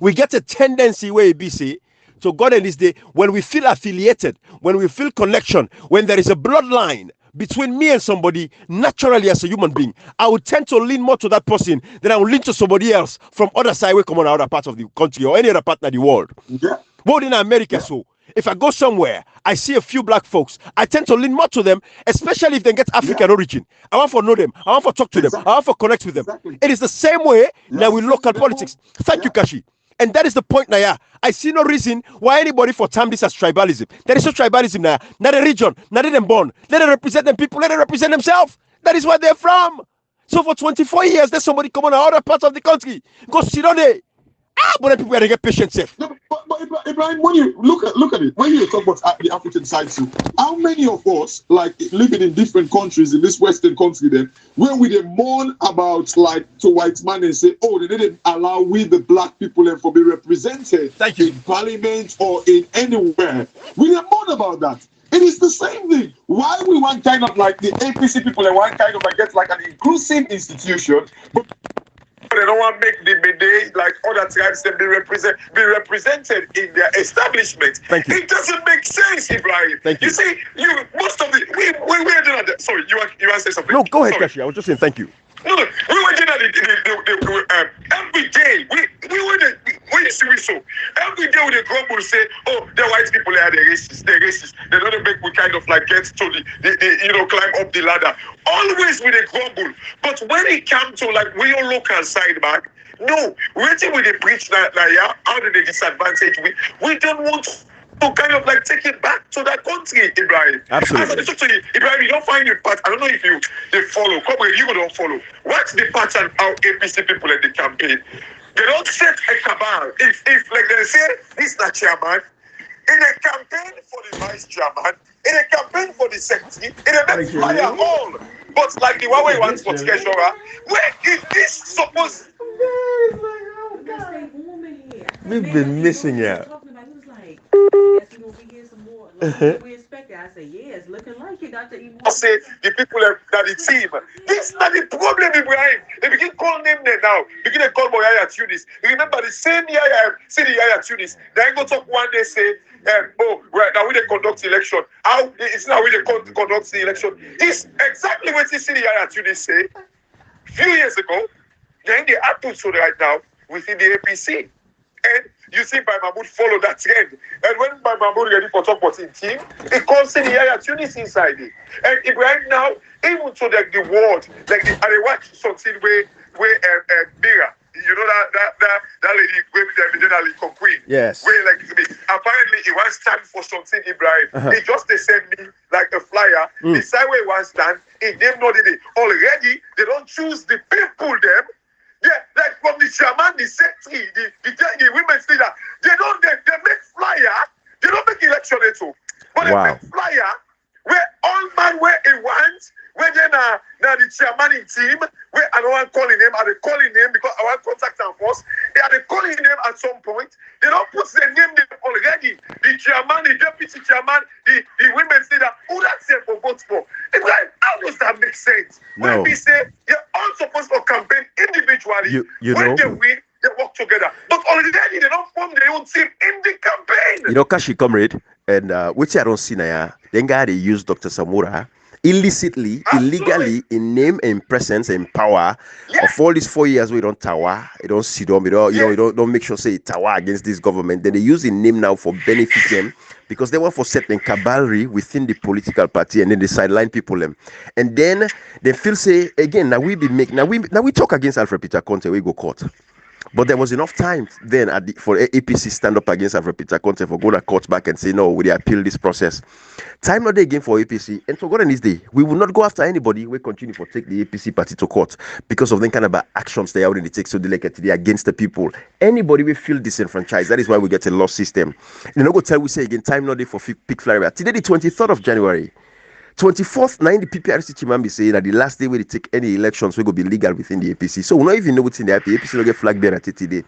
A: We get a tendency where we say, so God in this day, when we feel affiliated, when we feel connection, when there is a bloodline between me and somebody, naturally as a human being, I would tend to lean more to that person than I would lean to somebody else from other side, we come on other parts of the country or any other part of the world. Yeah. More in America, so if I go somewhere, I see a few black folks, I tend to lean more to them, especially if they get African origin. I want to know them. I want to talk to them. I want to connect with them. It is the same way now with local politics. Thank you, Kashi. And that is the point now. I see no reason why anybody for term this as tribalism. There is no tribalism now. Not a region, not them born. Let them represent them people, let them represent themselves. That is where they're from. So for 24 years, there's somebody coming out of other parts of the country. Go sit on there. But people are to get patient safe.
C: No, but Ibrahim, when you look at it, when you talk about the African side too, how many of us, like living in different countries in this Western country, then where we they mourn about like to white man and say, oh, they didn't allow we the black people and for be represented in parliament or in anywhere. We they mourn about that. It is the same thing. Why we want kind of like the APC people and want kind of like get like an inclusive institution, but they don't want to make the day like other tribes that be represented in their establishment. It doesn't make sense, Ibrahim. You see, most of the we are doing that. Sorry, you want to say something?
A: No, go ahead, Kashi. I was just saying thank you.
C: No, we were doing that every day. We were the when you see we so every day we the grumble say, oh, the white people are the racist, they don't make we kind of like get to the climb up the ladder. Always with a grumble. But when it comes to like we all local side back, no, waiting with the preach that how do they disadvantage we don't want to kind of like take it back to that country, Ibrahim.
A: Absolutely.
C: Ibrahim, you don't find the part. I don't know if they follow. Come on, you don't follow. What's the pattern how APC people in the campaign? They don't set a cabal. If like they say this is not chairman, in a campaign for the vice chairman, in a campaign for the secretary, in a make fire all. But like the one way wants for treasurer, where is this supposed?
A: We've been missing out.
F: We expect it. I say, yeah, it's looking like you got to eat more.
C: I say the people that the team. This is not the problem, Ibrahim. They begin calling them there now. Begin to call Yaya Tunis. Remember the same Yaya, see the Yaya Tunis. Then go talk one day say, oh, right now we they conduct the election. How it's now we they conduct the election. This exactly what you see the Yaya Tunis say. Few years ago, then they happen so right now within the APC. And you see By Mahmoud follow that trend. And when By Mahmoud ready for talk about his team, it comes in the Yaya Tunis inside it. And Ibrahim now, even to like the world, like I watch something where Mira, you know that lady with the originally queen.
A: Yes.
C: Where like apparently he wants stand for something, Ibrahim. He just they send me like a flyer. The side where he wants stand, he name not it. Already they don't choose the people them. Yeah, like from the chairman, the secretary, the women's leader, they make flyer, they don't make election at all. But they make flyer where all man where he wants, where they now the chairman in team, where I don't want calling him, are they calling him because I want contact and force, they are they calling him at some point, they don't put their name there already. The chairman, the deputy chairman, the women's leader, who that's there for votes for. It's like, how does that make sense?
A: No.
C: When we say you're all supposed to campaign individually,
A: you
C: when
A: know,
C: they win, they work together. But already they don't form their own team in the campaign.
A: You know, Kashi comrade, and which I don't see now, then guy they use Dr. Samura illicitly, illegally, in name and presence and power of all these 4 years we don't tower, we don't sit down, we don't make sure say tower against this government. Then they use the name now for benefit them because they want for certain cavalry within the political party, and then they sideline people them. And then they feel say again now we talk against Alfred Peter Conte, we go court. But there was enough time then for APC stand up against Alfred Peter Conte for going to court back and say no, we appeal this process. Time not day again for APC, and to God in this day, we will not go after anybody. We continue to take the APC party to court because of the kind of actions they already take so delicately against the people. Anybody we feel disenfranchised, that is why we get a law system. You know, go tell we say again, time not day for pick flyer. Today the 23rd of January. 24th, 9 the PPRC Chimambi be saying that the last day where they take any elections will go be legal within the APC. So we don't even know what's in the APC will get flag bearer today.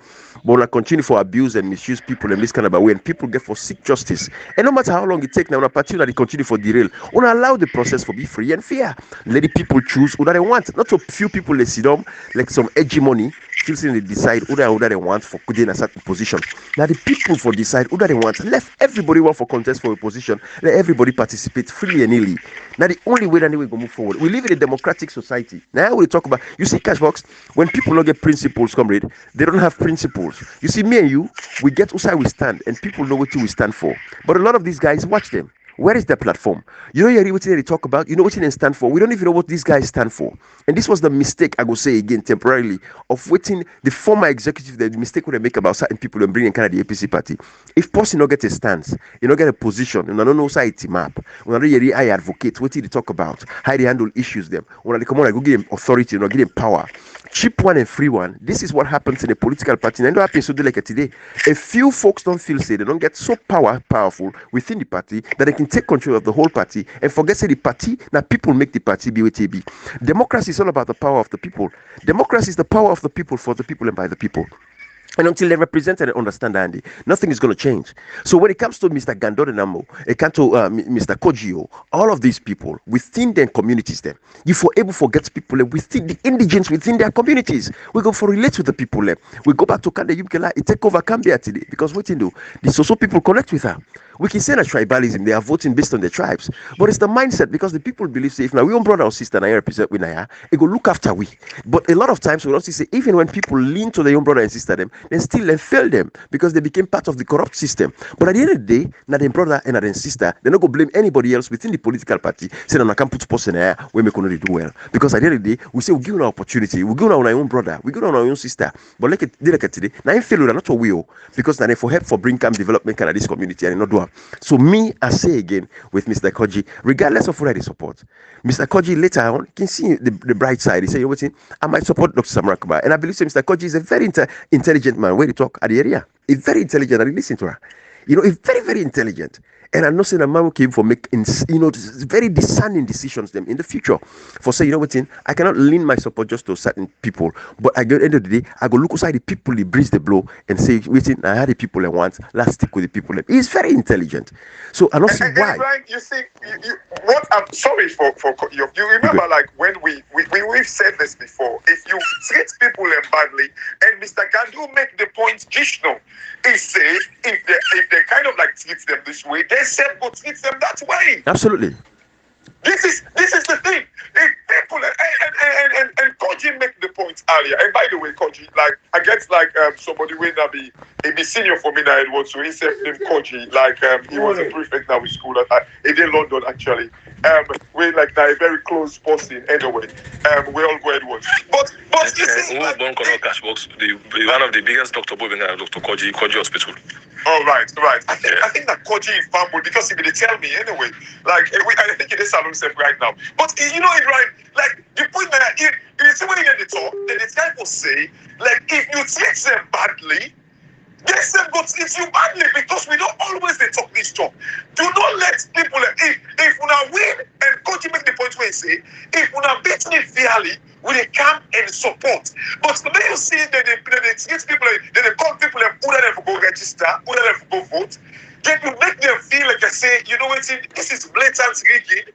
A: But we continue for abuse and misuse people in this kind of a way, and people get for seek justice. And no matter how long it takes now, on party that they continue for derail, we don't allow the process for be free and fair. Let the people choose who they want. Not so few people they sit down like some hegemony. They decide who they want for good in a certain position. Now the people for decide who they want. Left everybody want for contest for a position. Let everybody participate freely and easily. Now the only way that we go move forward. We live in a democratic society. Now we talk about, you see, Cashbox, when people don't get principles, comrade, they don't have principles. You see, me and you, we get whose side we stand, and people know what we stand for. But a lot of these guys, watch them. Where is their platform? You know what they talk about? You know what they stand for? We don't even know what these guys stand for. And this was the mistake, I will say again, temporarily, of waiting the former executive, the mistake they make about certain people and bringing kind of the APC party. If person not get a stance, you not get a position, you don't know side team up, you don't really I advocate, what they talk about, how they handle issues them, when they come on, I go give them authority, give them power. Cheap one and free one. This is what happens in a political party. And it happens so like today. A few folks don't feel say they don't get so powerful within the party that they can take control of the whole party and forget say the party. Now people make the party be what it be. Democracy is all about the power of the people. Democracy is the power of the people for the people and by the people. And until they represent and understand Andy, nothing is going to change. So when it comes to Mr. Gandorenamo, it comes to Mr. Kojio, all of these people within their communities, then you for able to forget people within the indigents within their communities. We go for relate with the people. We go back to Kande Yumkela, it take over Kambia today because what you do, the social people connect with her. We can say that tribalism, they are voting based on their tribes, but it's the mindset because the people believe say if now we own brother or sister and I represent we now, it go look after we. But a lot of times we also say even when people lean to their own brother and sister them, then still they fail them because they became part of the corrupt system. But at the end of the day, now their brother and their sister, they're not going to blame anybody else within the political party. Say that I can't put person there, we make only do well. Because at the end of the day, we say we give an opportunity, we give our own brother, we give our own sister. But like it today, now in failure, not a will because now they for help for bring camp development kind of this community and not do. So me, I say again with Mr. Koji, regardless of where they support, Mr. Koji later on can see the bright side. He say, you know what, I might support Dr. Samrakaba. And I believe Mr. Koji is a very intelligent man. Where he talk at the area, he's very intelligent. I listen to her. You know, he's very, very intelligent. And I'm not saying a man who came for making, very discerning decisions them in the future. For say, you know what, I cannot lean my support just to certain people. But at the end of the day, I go look aside the people, he breeze the blow and say, waiting, I had the people I want, let's stick with the people. He's very intelligent. So I don't see why.
C: Brian, you see, what I'm sorry for you remember like when we've said this before, if you treat people badly, and Mr. Gandu make the point Gishno, he say if they kind of like treat them this way, they said go treat them that way.
A: Absolutely.
C: This is the thing. If people and Koji make the point earlier. And by the way, Koji, like I get like somebody when I be senior for me now it was so he said named Koji, like he was a prefect now in school in London actually. We're like now a very close person anyway. We all go at once. But you see, like,
B: one of the biggest doctor both in Dr. Koji Hospital.
C: Oh right. I think that Koji is fumble because he didn't tell me anyway. Like I think it is salon self right now. But you know it right. Like the point that you see when you get the talk, then the guy will say like if you treat them badly, yes, them go treat you badly because we don't always they talk this talk. Do not let people if una win and Koji make the point where he say if una beat me fairly. When they come and support. But when you see that they treat people, then they call people and order them to go register, order them to go vote, then you make them feel like I say, you know what, this is blatant rigging.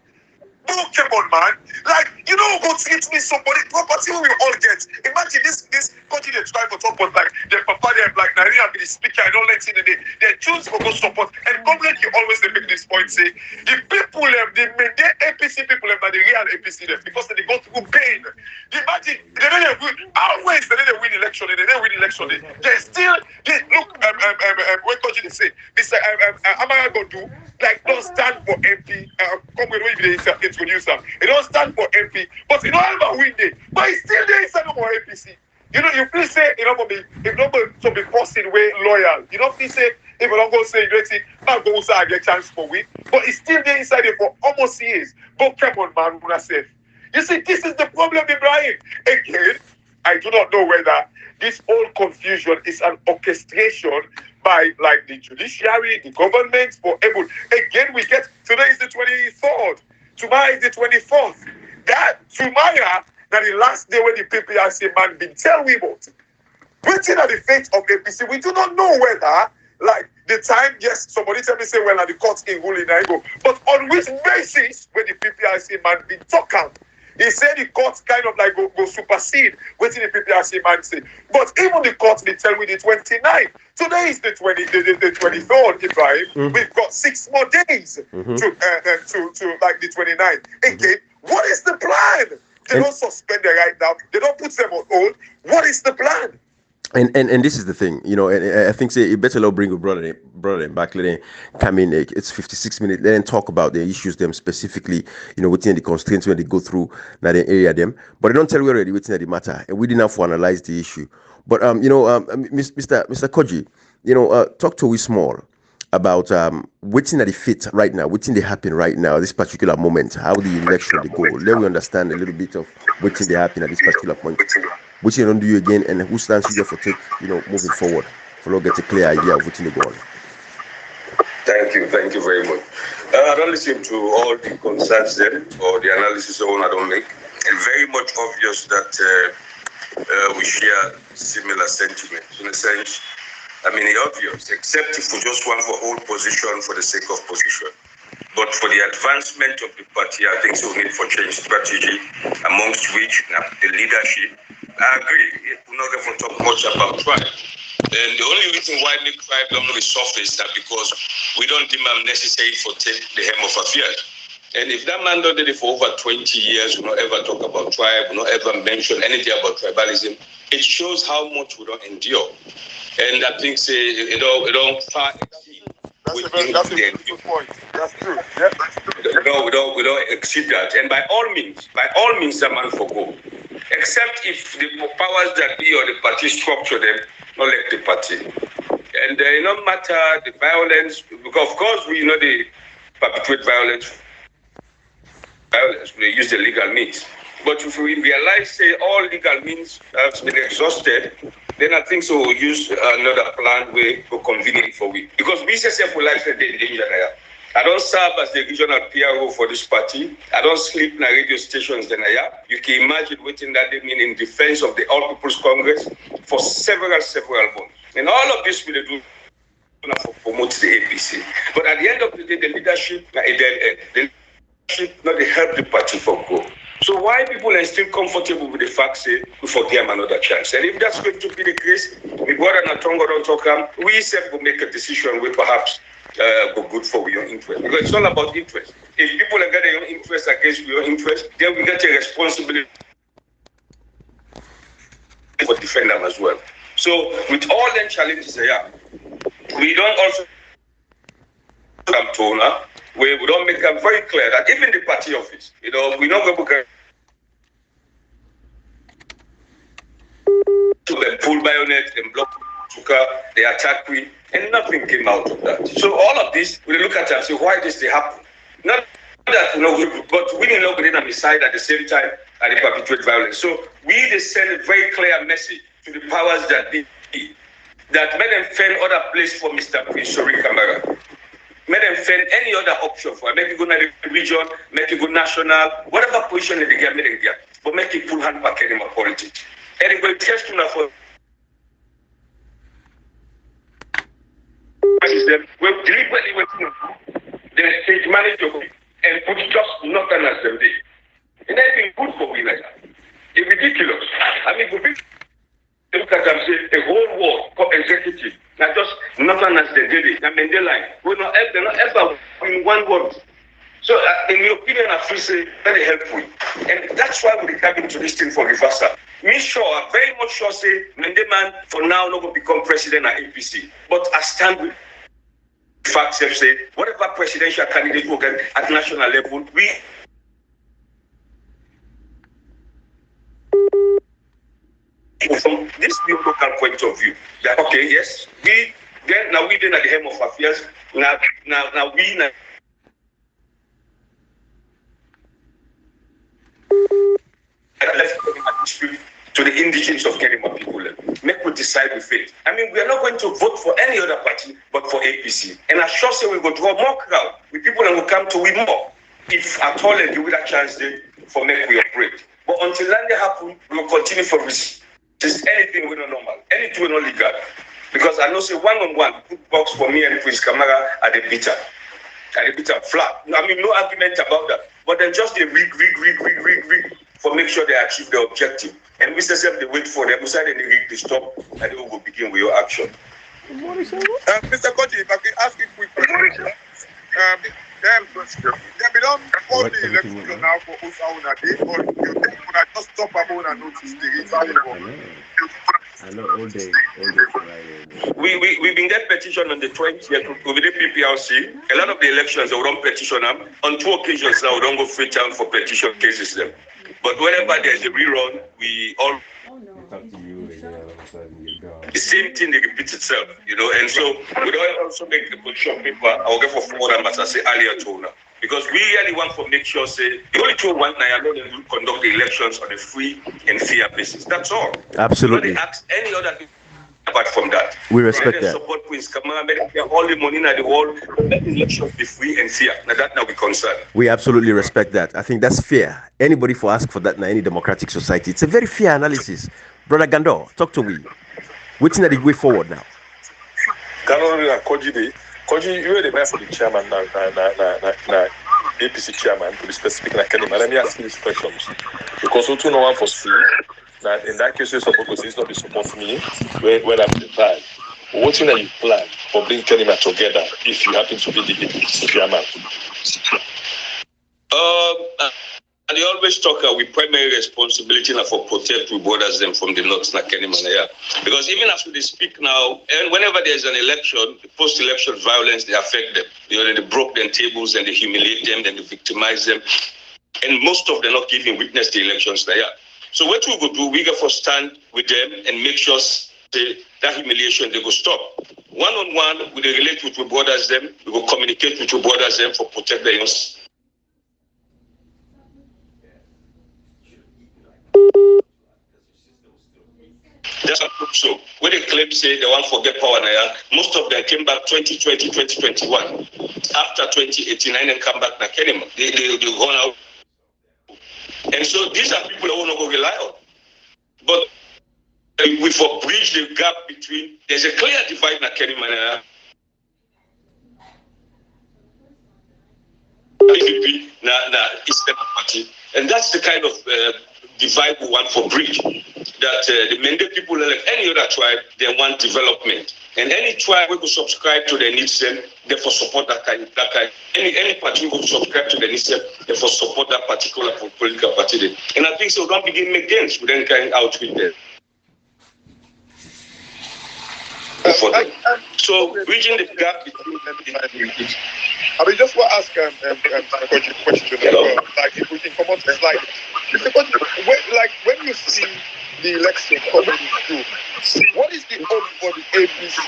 C: Oh, come on, man. Like, you know, go treat me somebody, property we all get. Imagine this country they try for support, like, their papa, they're like, Naria be the speaker, I don't let in the day. They choose for go support. And government, you always they make this point, say, the people, the APC people, are the real APC, because they go through pain. Imagine, they don't win, always they don't win election, they still, look, what country they say, this, Amara go do, like, don't stand for MP, come with me, introduce them. It don't stand for MP, but you don't ever win it. But it's still there inside of our APC. You know, you please say, if not to be person way loyal. You don't please say, if you don't go say, not go say I get chance for win. But it's still there inside it for almost years. But come on, man, when I say, you see, this is the problem, Ibrahim. Again, I do not know whether this whole confusion is an orchestration by like the judiciary, the government, for able. Again, we get today is the 23rd. Tomorrow is the 24th. That tomorrow, that the last day when the PPRC man been tell we about. Waiting at the fate of APC, we do not know whether, like the time, yes, somebody tell me say, well, at the court in ruling, I go. But on which basis when the PPRC man been talking? He said the court kind of like go supersede what the PPRC man say. But even the court, they tell me the 29th. Today is the 23rd, Ibrahim. Mm-hmm. We've got 6 more days to like the 29th. Again, what is the plan? They don't suspend them right now. They don't put them on hold. What is the plan?
A: And this is the thing, you know, and I think say you better bring your brother back, let them come in. It's 56 minutes. Let them talk about the issues, them specifically, you know, within the constraints when they go through now the area them. But they don't tell you already within the matter, and we didn't have to analyze the issue. But Mr. Koji, you know, talk to us small about what's in the fit right now, what's in the happen right now, this particular moment, how the election they go. Let me understand a little bit of what's in the happen at this particular point. Which you don't do again, and who stands here for take, you know, moving forward, for not get a clear idea of what's in the goal.
E: Thank you very much. I don't listen to all the concerns there or the analysis of one I don't make. It's very much obvious that we share similar sentiments. In a sense, I mean, it's obvious, except if we just want to hold position for the sake of position. But for the advancement of the party, I think we need for change strategy, amongst which the leadership. I agree. We're not going to talk much about tribe. And the only reason why the tribe don't resurface is that because we don't deem them necessary for take the hem of affairs. And if that man did it for over 20 years, we not ever talk about tribe, we not ever mention anything about tribalism, it shows how much we don't endure. And I think it don't far exceed.
C: That's a good point. That's true. Yeah, that's true.
E: We don't exceed that. And by all means, that man forgo. Except if the powers that be or the party structure them, not like the party. And it no matter the violence, because of course we know they perpetrate violence, we use the legal means. But if we realize, say, all legal means have been exhausted, then I think so we'll use another plan way for convenient for we. Because we say we like the danger there. I don't serve as the regional PRO for this party. I don't sleep in the radio stations. You can imagine waiting that they mean in defense of the All People's Congress for several months. And all of this will do to promote the APC. But at the end of the day, the leadership, the leadership not help the party for go. So why people are still comfortable with the fact say we forgive them another chance? And if that's going to be the case, we go and Tongo don't talk, we self will make a decision where perhaps go good for your interest. Because it's all about interest. If people are getting your interest against your interest, then we get a responsibility for defend them as well. So with all them challenges here, we don't also come to now where we don't make them very clear that even the party office, we're not going to them pull bayonets and block they attack me, and nothing came out of that. So all of this, we look at it and say, why does this happen? Not that but we didn't look at the side at the same time and they perpetuate violence. So we just send a very clear message to the powers that be, that made them find other place for Mr. Shori Kamara. Make them find any other option for it. Make it go to the region, make it go national, whatever position they get, make it get. But make it pull hand back anymore politics. And it will test you now for them. We're deliberately waiting the state manager and put just nothing as them did. It ain't been good for me like that. It's ridiculous. I mean, for people look at them say the whole world for executive, not just nothing as they did it. I mean, they're not ever in one word. So, in my opinion, I feel say very helpful, and that's why we come into this thing for reversal. Me sure, I'm very much sure say Mendeman for now not going to become president at APC, but I stand with facts. Say whatever presidential candidate will get at national level, we. From this new local point of view, that okay, yes, we then at the helm of affairs. Now we left to the indigenous of Kenema people. Make we decide with it. I mean, we are not going to vote for any other party but for APC. And I sure say we will draw more crowd with people that will come to win more. If at all they give it a chance for make we operate. But until that happen, we will continue for resist anything we not normal, anything we not legal. Because I know say one-on-one, put box for me and Prince Kamara at the bitter. At the bitter flat. I mean, no argument about that. But then just they rig for make sure they achieve their objective. And we say they wait for them. We say they rig the stop and they will begin with your action.
C: Mr. Koji, if I can ask you a quick question. There be done all the election now for Osauna Day, or you just stop about and notice the
A: I know all day.
E: We've been getting petition on the 20th with the PPRC. A lot of the elections they don't petition them. On 2 occasions now we don't go free time for petition cases them. But whenever there's a rerun, we all the same thing they repeats itself, and so we don't also make the position paper. I'll get for forward as I say earlier to now. Because we really want to make sure say the only two one now alone will conduct the elections on a free and fair basis. That's all.
A: Absolutely.
E: Nobody asks any other thing apart from that.
A: We respect that.
E: Support Prince Kamara, make all the money in the world, let the elections be free and fair. Now we concerned.
A: We absolutely respect that. I think that's fair. Anybody for ask for that in any democratic society. It's a very fair analysis. Brother Gando, talk to me. What's the way forward now?
B: Koji, you are the man for the chairman now, APC chairman, to be specific. Let me ask you these questions. Because also no one foresee that in that case, you're supposed to say it's not the support for me when I'm the plan. What are you plan for bringing Kenima together if you happen to be the APC chairman?
E: And they always talk with primary responsibility now for protect we borders them from the north na Kenimana. Because even as we speak now, and whenever there's an election, the post-election violence, they affect them. They broke their tables and they humiliate them, then they victimize them. And most of them not giving witness the elections there. So what we go do, we go for stand with them and make sure that humiliation they go stop. One-on-one, we relate with we borders them, we go communicate with we borders them for protect their innocence. That's a group so. When they claim say they want to forget power now, most of them came back 2020, 2021. After 2089 and come back na Kenima. They gone out. And so these are people that will not go rely on. But we for bridge the gap between there's a clear divide na Kenima now. Na Eastern Party. And that's the kind of divide we want for bridge. That the Mende people, like any other tribe, they want development. And any tribe we could subscribe to the needs them, therefore support that kind. Any party we could subscribe to the needs them, therefore support that particular political party. And I think so. Don't begin make games with any kind out with them. So bridging the gap between
C: I mean, just want to ask a question. Like, if we can come on to slide. When you see the election coming through, what is the hope for the APC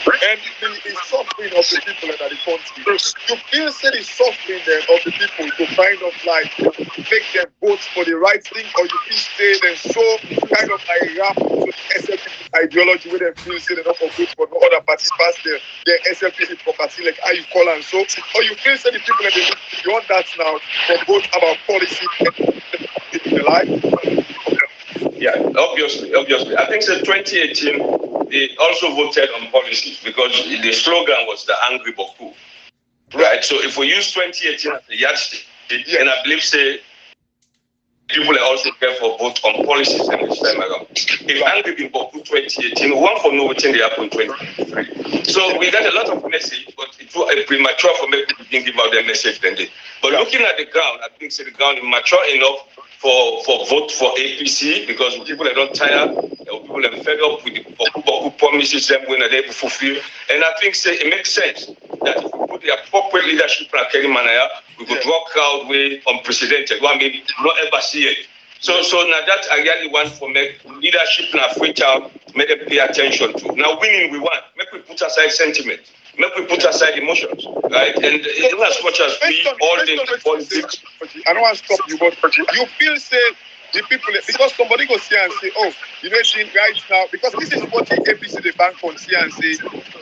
C: and the suffering of the people in the country? You feel the suffering of the people to kind of like make them vote for the right thing, or you feel say them so kind of like rap to the SLP ideology where they feel say they don't vote for no other parties past their SLP property, like how you call and so, or you feel say the people that they look beyond that now for both about policy and the life?
E: Yeah, obviously. I think in 2018, they also voted on policies because the slogan was the angry Boku. Right? So if we use 2018 as a yardstick, and I believe say people are also care for vote on policies in this time around. If angry in Boku 2018, we want for know what they happen 2023. So we got a lot of message, but it was premature for me to begin give out their message then. But looking at the ground, I think the ground is mature enough for vote for APC because people are not tired, people are fed up with the promises them when they fulfill. And I think it makes sense that if we put the appropriate leadership like Kerry Manaya, we could draw crowd way unprecedented. One maybe not ever see it. So now that I really want for make leadership in Africa, make them pay attention to. Now winning we want. Make we put aside sentiment. Make we put aside emotions, right? And even as much as we all the politics.
C: I don't want to stop you, but you feel say the people, because somebody goes here and say, oh, you know, see right now, because this is what the APC, the bank on here and say,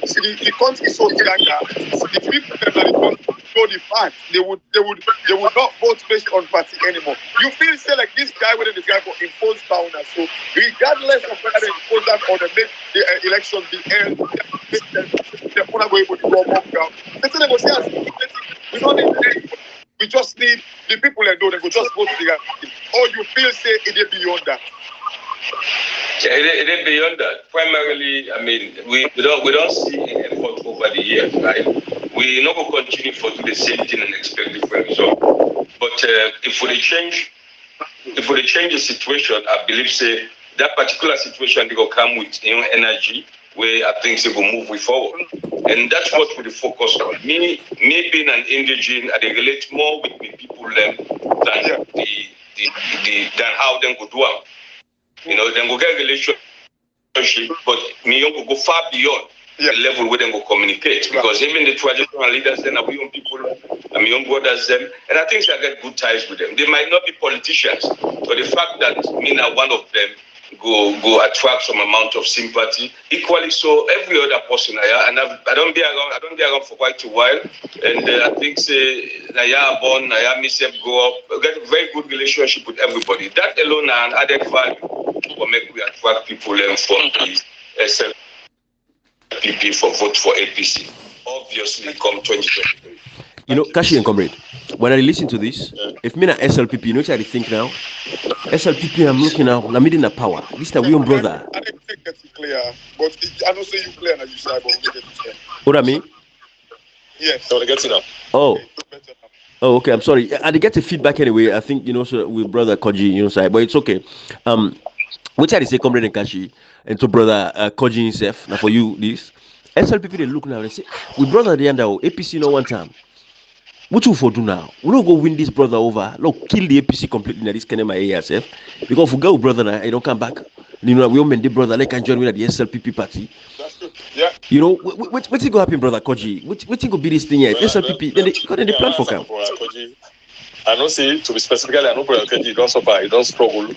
C: see, the country is so younger, the people that are the country know the fact, they would not vote based on party anymore. You feel say like this guy, whether this guy for imposed boundary, so regardless of whether they impose that or they make the election be held, they're not going to go up ground. We just need the people that know they go just vote together. Or you feel say it is beyond that?
E: Yeah, it is beyond that. Primarily, I mean, we don't see any effort over the years, right? We not going to continue to do the same thing and expect different result. But if we change the situation, I believe say that particular situation they will come with energy where I think they will move forward. And that's what we focus on. Me being an indigene, I relate more with the people than than how they go do it. You know, then go get a relationship, but me young go far beyond the level where they go communicate. Because even the traditional leaders, then are we young people, and young brothers them, and I think I get good ties with them. They might not be politicians, but the fact that me now one of them go attract some amount of sympathy. Equally so, every other person I don't be around for quite a while, and I think say Naya born, Naya myself grow up, get a very good relationship with everybody. That alone an added value for make we attract people from the SLPP for vote for APC. Obviously, come 2023.
A: You know, Kashi and Comrade, when I listen to this, if me na SLPP, you know what I think now? SLPP, I'm looking now, I'm meeting the power. This is the real brother.
C: I didn't get it clear, but I don't say you clear and you say, but we get it clear.
A: What I mean?
C: Yes.
B: So I get it now.
A: Oh. Oh, okay. I'm sorry. I did get the feedback anyway. I think, you know, so with brother Koji, you know, side, but it's okay. What I say, Comrade and Kashi, and to brother Koji himself, now for you, this SLPP, they look now and say, we brother the under APC no one time. What you for do now? We don't go win this brother over. Look, kill the APC completely. This can my ASF because if we go brother now, I don't come back. You know, we all the brother like can join with the SLPP party.
C: That's good. Yeah.
A: You know, what's going to happen, brother Koji? What's going to be this thing here? SLPP, then they plan for camp.
B: I don't say to be specifically, I know brother Koji, you don't suffer, you don't struggle.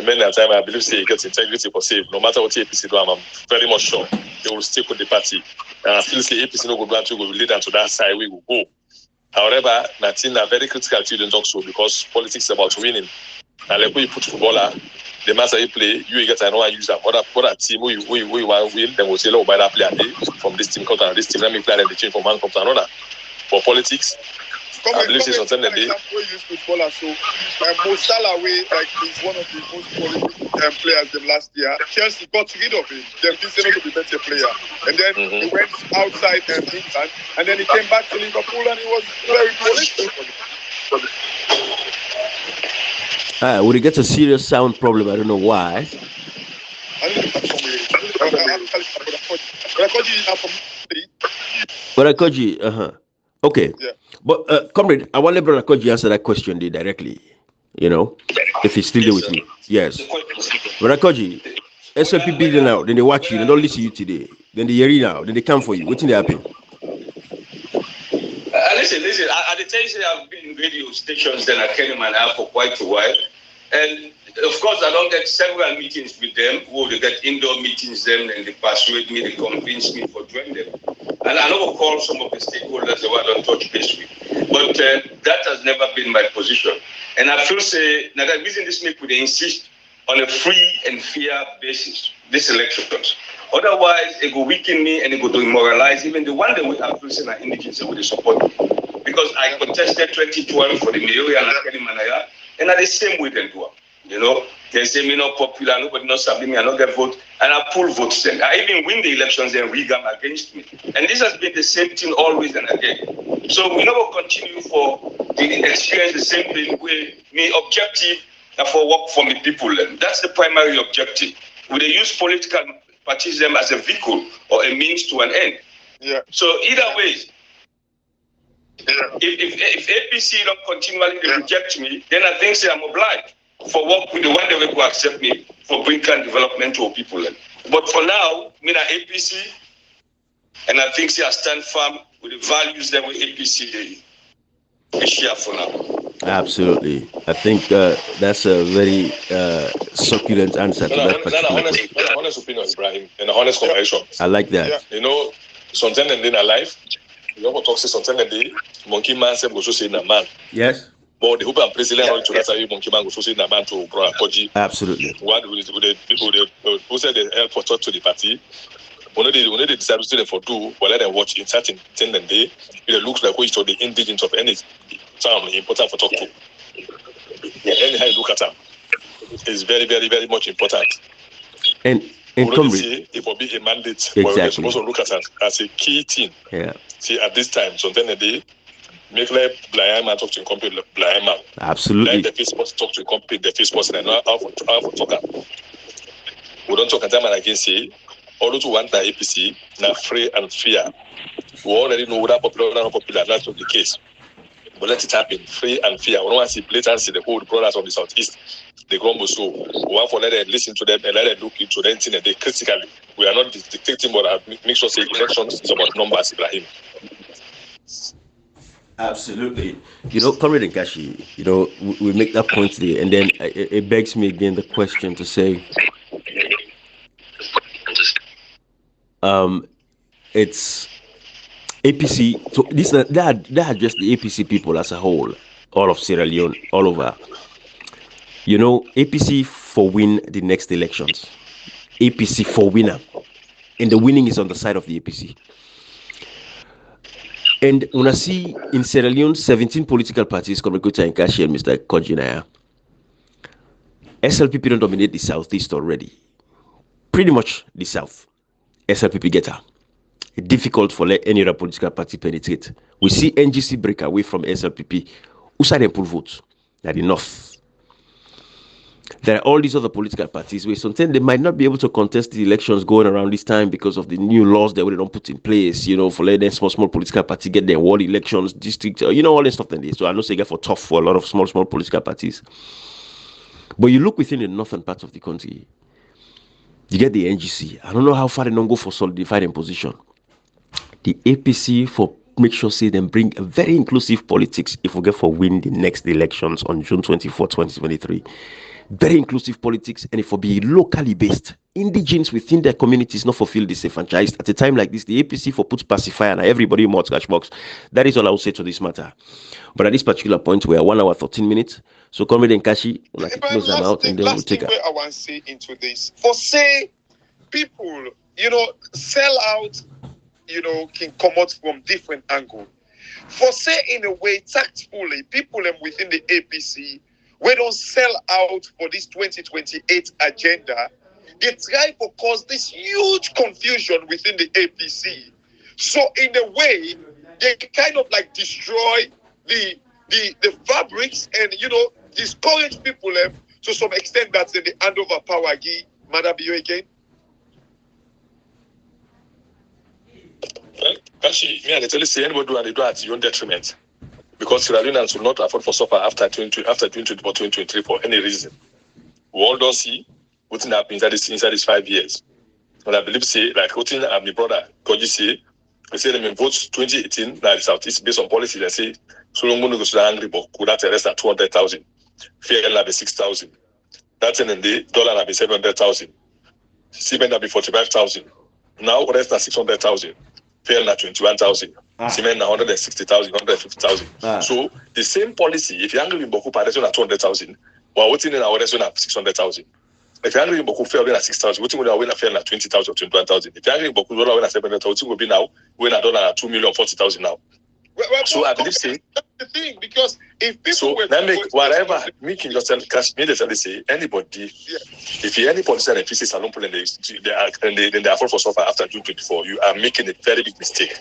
B: Many a time, I believe say he gets integrity for safe. No matter what the APC do, I'm very much sure they will stick with the party. And I feel say APC no go plan to go lead them to that side we will go. However, Martin are very critical to you talk so because politics is about winning. And like when you put footballer, the matter you play, you get to know and use that. What team we want to win, then we'll say, oh, by that player from this team come to this team, let me play and they change from one come to another. For politics, I believe it's on Sunday.
C: We use footballers, so Mo Salah, like is one of the most prolific players them last year. Chelsea got rid of him. They didn't to be better player, and then he went outside England, and then he came back to Liverpool, and he was very prolific.
A: Would he get a serious sound problem? I don't know why. Brother Koji, okay. Yeah. But comrade, I want to Brother Koji answer that question directly. You know, if he's still there with me. Yes. Brother Koji, SLP building out, then they watch you, they don't listen to you today. Then they hear you now, then they come for you. What's in the happen?
E: Listen. At the time, I've been in radio stations and I came in Manila for quite a while. And of course, I don't get several meetings with them. They get indoor meetings, them, and they persuade me, they convince me for joining them. And I never call some of the stakeholders that I don't touch base with. But that has never been my position. And I feel now the reason this make they insist on a free and fair basis, these elections. Otherwise, it will weaken me and it will demoralize even the one that we have facing our indigenous and with the support. Because I contested 2012 for the mayor and Akeli Manaya, and at the same way they do. You know, they say me not popular, nobody not sabi me, I not get vote, and I pull votes then. I even win the elections and regam against me. And this has been the same thing always and again. So we never continue for the experience the same thing where me objective for work for me people. And that's the primary objective. We use political parties them as a vehicle or a means to an end. Yeah. So either way, if APC don't continually reject me, then I think I'm obliged for work with the one that will accept me for bringing development to our people. But for now, me na APC, and I think I stand firm with the values that we APC they share for now.
A: Absolutely. I think that's a very succulent answer to that particular question.
B: An honest opinion, Ibrahim, and an honest conversation.
A: I like that.
B: Yeah. You know, sometimes in our life, we don't talk sometimes in the monkey man said go so say na man.
A: Yes.
B: But the hope and president to that monkey man go so say na man to Brother Koji.
A: Absolutely.
B: What with the people who said they help for talk to the party. When they decide to for do, well, let them watch in certain thing and day. It looks like which of the indigents of any town important for talk to. Anyhow you look at them, it's very, very, very much important.
A: And
B: it will be a mandate.
A: Exactly.
B: We're supposed to look at it as a key thing.
A: Yeah.
B: See, at this time, sometimes a day, make like blind man talk to a company, blind man.
A: Absolutely.
B: Like the face person talk to a company, the face person, and how for talk. We don't talk at them and again say. All those who want the APC, now free and fair. We already know whether popular or not popular, that's not the case. But let it happen, free and fair. We don't want to see blatancy, the whole brothers of the Southeast, they grumble so. We want to let them listen to them and let them look into them and they critically. We are not dictating, but make sure say elections is about numbers, Ibrahim.
A: Absolutely. You know, Comrade Nkashi, you know, we make that point today, and then it begs me again the question to say, it's APC. So they are just the APC people as a whole, all of Sierra Leone, all over. You know, APC for win the next elections. APC for winner, and the winning is on the side of the APC. And when I see in Sierra Leone 17 political parties, Comrade Nkashi and Mr. Kojinaya, SLPP don't dominate the Southeast already. Pretty much the South. SLPP get her. It's difficult for any other political party penetrate. We see NGC break away from SLPP. Who side and pull votes? At the North. There are all these other political parties where sometimes they might not be able to contest the elections going around this time because of the new laws that we don't put in place, you know, for letting small political party get their ward elections, district, you know, all this stuff. So I know they get for tough for a lot of small political parties. But you look within the northern parts of the country, you get the NGC. I don't know how far they don't go for solidified in position. The APC for make sure say them bring a very inclusive politics if we get for win the next elections on June 24, 2023. Very inclusive politics, and if we be locally based, indigenes within their communities not fulfill disenfranchised. At a time like this, the APC for put pacifier and everybody more scratch box. That is all I will say to this matter. But at this particular point, we are 1 hour 13 minutes. So Comrade Nkashi, we'll close them out and then we'll take it.
C: I want to say into this, for say people, you know, sell out, you know, can come out from different angles. for say in a way tactfully, people within the APC, we don't sell out for this 2028 agenda. They try to cause this huge confusion within the APC. So in a way, they kind of like destroy the fabrics and discourage people to some extent that's in the handover power. Madam, you again?
B: Well, actually, me, I tell you, say anybody do and they do at your own detriment. Because Tribalism will not afford for suffer after 2024, 2023 for any reason. We all don't see what happens inside these 5 years. And I believe, say, like what my brother Koji say, they say they vote 2018, like the Southeast based on policy, they say, so long going to go to the angry book, could that arrest at 200,000, fair will be 6,000. That's in the dollar will be 700,000. Cement will be 45,000. Now rest at 600,000. Fair at 21,000. Cement at 160,000, 150,000. So the same policy, if you're angry in Boku, arresting at 200,000, while waiting in our arresting at 600,000. If you're angry in Boku, fair at 6,000, waiting with our win at fair at 20,000 or 21,000. If you're angry in Boku, dollar win at 700,000, will be now win at dollar at 2,040,000 now. So I believe say
C: that's the thing, because if people
B: so that make whatever me can just tell cash me they say anybody if you any politician and PC salon plan they are fall for suffer after June 24, you are making a very big mistake.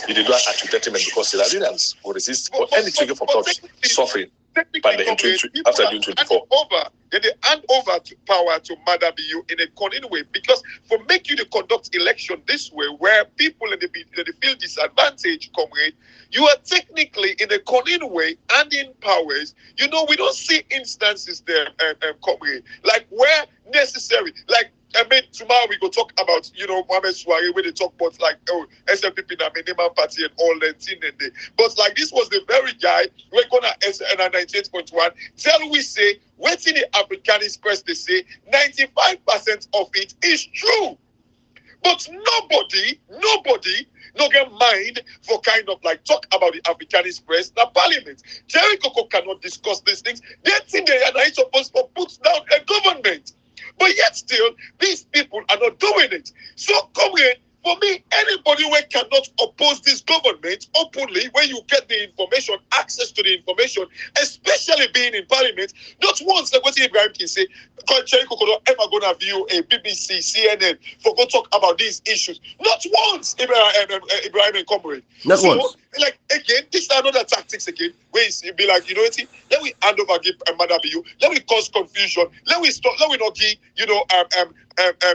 B: You did not act to detriment because the Alliance will resist for any trigger for touch suffering by the after June 24.
C: They hand over to power to Madam BU in a cunning way, because for make you to conduct election this way, where people in the feel disadvantage, comrade, you are technically in a cunning way handing powers. We don't see instances there, comrade, like where necessary, like. I mean, tomorrow we go talk about, Mohamed Suare, where they talk about like, SLPP, Namineman Party and all that thing. But like, this was the very guy, we're going to SNR 98.1, tell we say, what's in the Africanist press, they say, 95% of it is true. But nobody, no get mind for kind of like talk about the Africanist press, the parliament. Jerry Coco cannot discuss these things. They think they are not supposed to put down a government. But yet still, these people are not doing it. So come here, for me, anybody who cannot oppose this government openly, when you get the information, access to the information, especially being in parliament, not once, like what Ibrahim can say, Cherry Coco not ever going to view a BBC, CNN, for go talk about these issues. Not once, Ibrahim and comrade.
A: Not once.
C: Like, again, this is another tactics again, where it's be like, let me hand over give Madam BU, let me cause confusion, let me not give,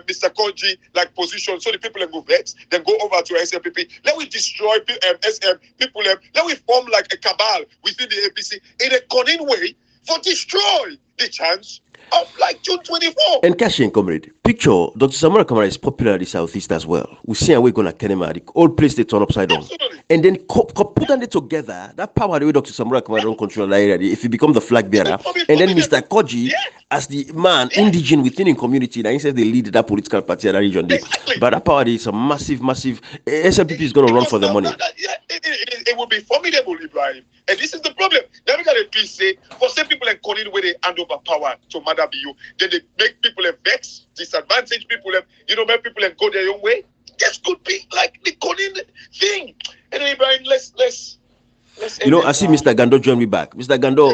C: Mr. Koji like position, so the people can go vex, then go over to SLPP. Let me destroy people, let me form like a cabal within the APC in a cunning way for destroy the chance of like June 24.
A: And Cashin, comrade, picture Dr. Samora Kamara is popular in the Southeast as well. We see a way going to Kenema, the old place they turn upside down.
C: Absolutely.
A: And then put it together, that power the way Dr. Samora Kamara don't control the area, if he become the flag bearer, and then Mr. Koji, as the man, indigene within the community, and he says they lead that political party in that region.
C: Exactly.
A: But that power is a massive, SLPP is going to run for the money.
C: It will be formidable, Ibrahim. And this is the problem. Then we got to please say, for some people in Conin where they hand over power to Madam BU, then they make people vex, disadvantage people, make people go their own way. This could be like the Conin thing. And then Ibrahim, let's
A: I see Mr. Gando join me back. Mr. Gando,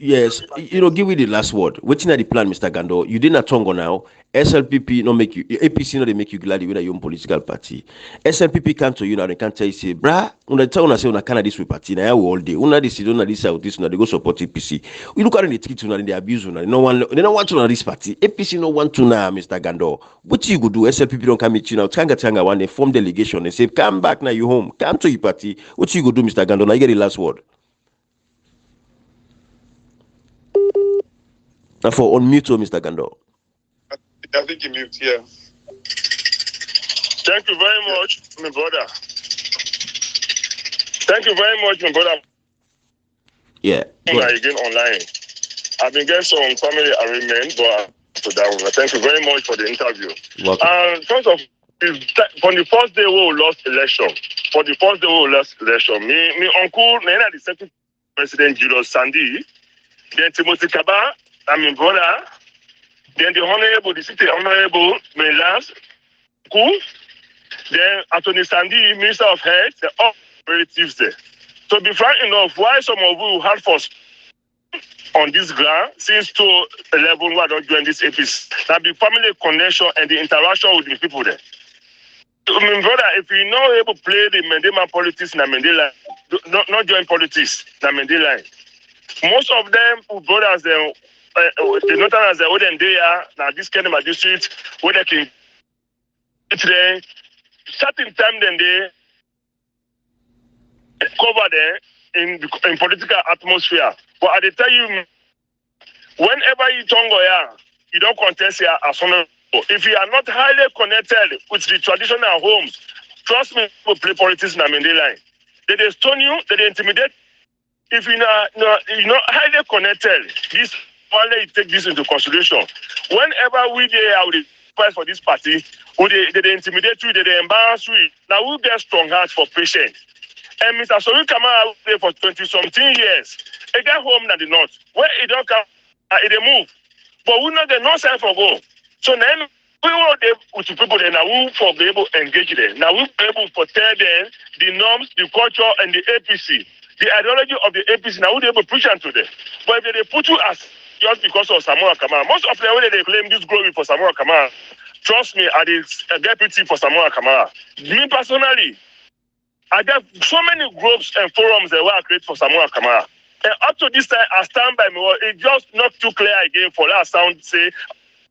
A: yes, give me the last word. Waiting at the plan, Mr. Gando. You didn't Tongo now. SLPP no make you, APC no they make you glad you win your own political party. SLPP come to you now, they can't tell you say, brah, una tell una say una Canada this party now all day. Una this out this una they go support APC. We look at the treat una, they abuse una. They don't want to know this party. APC no want to now, Mr. Gando. What you go do? SLPP don't come meet you now. Tanga one they form delegation. They say, come back now, you home. Come to your party. What you go do, Mr. Gando? Now you get the last word. Now for unmute, Mr. Gando.
C: I think you mute here.
D: Thank you very much, my brother. Thank you very much, my brother.
A: Yeah.
D: Again online. I've been getting some family arrangement, but to that one. Thank you very much for the interview.
A: Welcome.
D: And first of from the first day we lost election, me uncle, the second president Julius Sandy, then Timothy Kaba, and my brother. Then the city honorable Melans, then Anthony Sandy, Minister of Health, the all relatives there. To be frank enough, why some of you had force on this ground since 2011 who are not join this APC? That the family connection and the interaction with the people there. My brother, if you know able to play the Mandela politics in Mandela, not join politics in Mandela. Most of them brothers, the Northerners, the olden they are now this kind of district where they can today certain time then they cover there in political atmosphere. But I tell you, whenever you tongo here, you don't contest here as one. If you are not highly connected with the traditional homes, trust me, people play politics in the Mandela. They stone you, they intimidate. If you're not highly connected, this only take this into consideration. Whenever we there fight for this party, they intimidate you, they embarrass you. Now we get strong hearts for patience. And Mr. Sori come out there for 20-something years. He got home in the north. Where he don't come, they move. But we know the north side for go. So then we were able to people there now we for be able to engage them. Now we be able to tell them the norms, the culture, and the APC. The ideology of the APC, now we be able to preach to them. But if they put you as just because of Samoa Kamara, most of them when they claim this glory for Samoa Kamara, trust me, I did a deputy for Samoa Kamara. Me personally, I got so many groups and forums that were created for Samoa Kamara. And up to this time, I stand by me. It just not too clear again for that sound say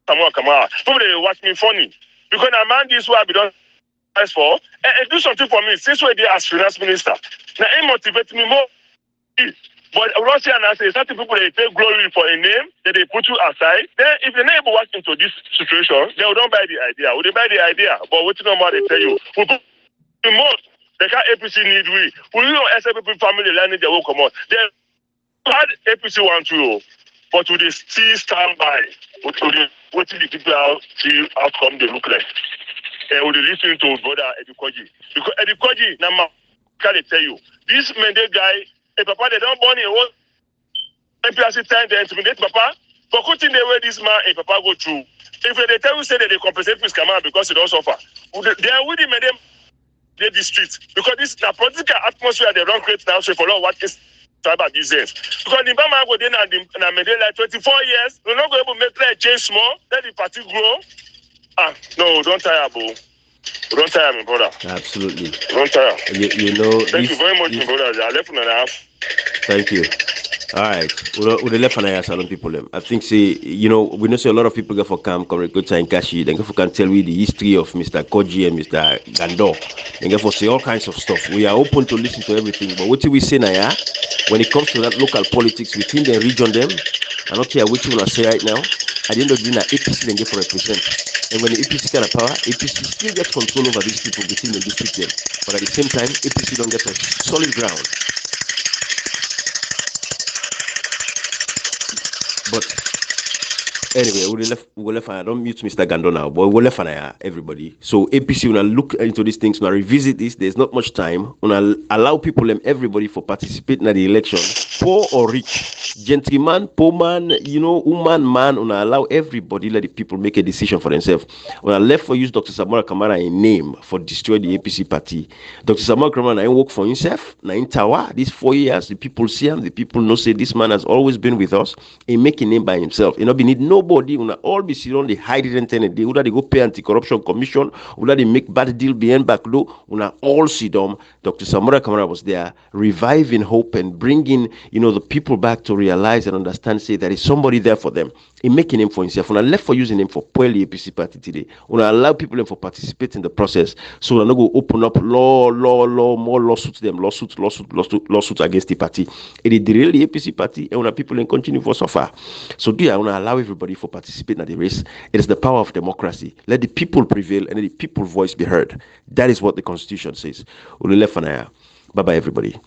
D: Samoa Kamara. People they watch me funny because I man this way I be done for and do something for me since we're there as finance minister. Now it motivates me more. But Russia and I say certain people they take glory for a name that they put you aside. Then if the neighbor walk into this situation, they will don't buy the idea. Will they buy the idea? But what you know about they tell you? We put most they can't APC need we. We don't SLP family learning they will come out. They had APC want to, but will they still stand by? What the people out see outcome they look like? And will they listen to brother Edikoji? Because Edikoji now can they tell you this Mende guy, a papa they don't born in one MPRC time they intimidate papa. But good thing they way this man a papa go through. If they tell you say that they compensate with Kamara because they don't suffer, they are with him and them the streets because this is a political atmosphere they don't create now. So for long what is tribal business because the Bama go then and Mandela like 24 years we're not going to make that change small let the party grow. No, don't tire, bro. Don't tire me, brother.
A: Absolutely.
D: Don't tire.
A: You know.
D: Thank you very much, my brother. I left and a half.
A: Thank you. All right. With the left and I salon people. I think say we know say a lot of people go for camp, come go to Kashi. Then go for can tell we the history of Mr. Koji and Mr. Gando. Then go for say all kinds of stuff. We are open to listen to everything. But what do we say now? When it comes to that local politics within the region, them I don't care what you wanna say right now. At the end of the day, APC then get for represent. And when the APC kind of power, APC still gets control over these people within the district then. But at the same time, APC don't get a solid ground. But anyway, we left. I don't mute Mr. Gando now, but we left everybody. So APC will look into these things, will revisit this. There's not much time. Will allow people and everybody for participating in the election, poor or rich, gentleman, poor man, woman, man. Will allow everybody, let the people make a decision for themselves. When I left for use Dr. Samora Kamara a name for destroy the APC party. Dr. Samora Kamara, I work for himself. Now in Tawa, these 4 years, the people see him. The people know say this man has always been with us. He make a name by himself. Be need nobody. Una all be sitting on the hide it and they would they go pay anti-corruption commission. Would they make bad deal behind back door? Una all sit down. Dr. Samora Kamara was there, reviving hope and bringing the people back to realize and understand. Say there is somebody there for them. He making him for himself. Una left for using him for Pueli APC party today. Una allow people for participate in the process. So una go open up law, more lawsuits them, lawsuits against the party. It is the real APC party, and una people and continue for so far. So do you wanna allow everybody for participating in the race? It is the power of democracy. Let the people prevail and let the people's voice be heard. That is what the Constitution says. Bye bye everybody.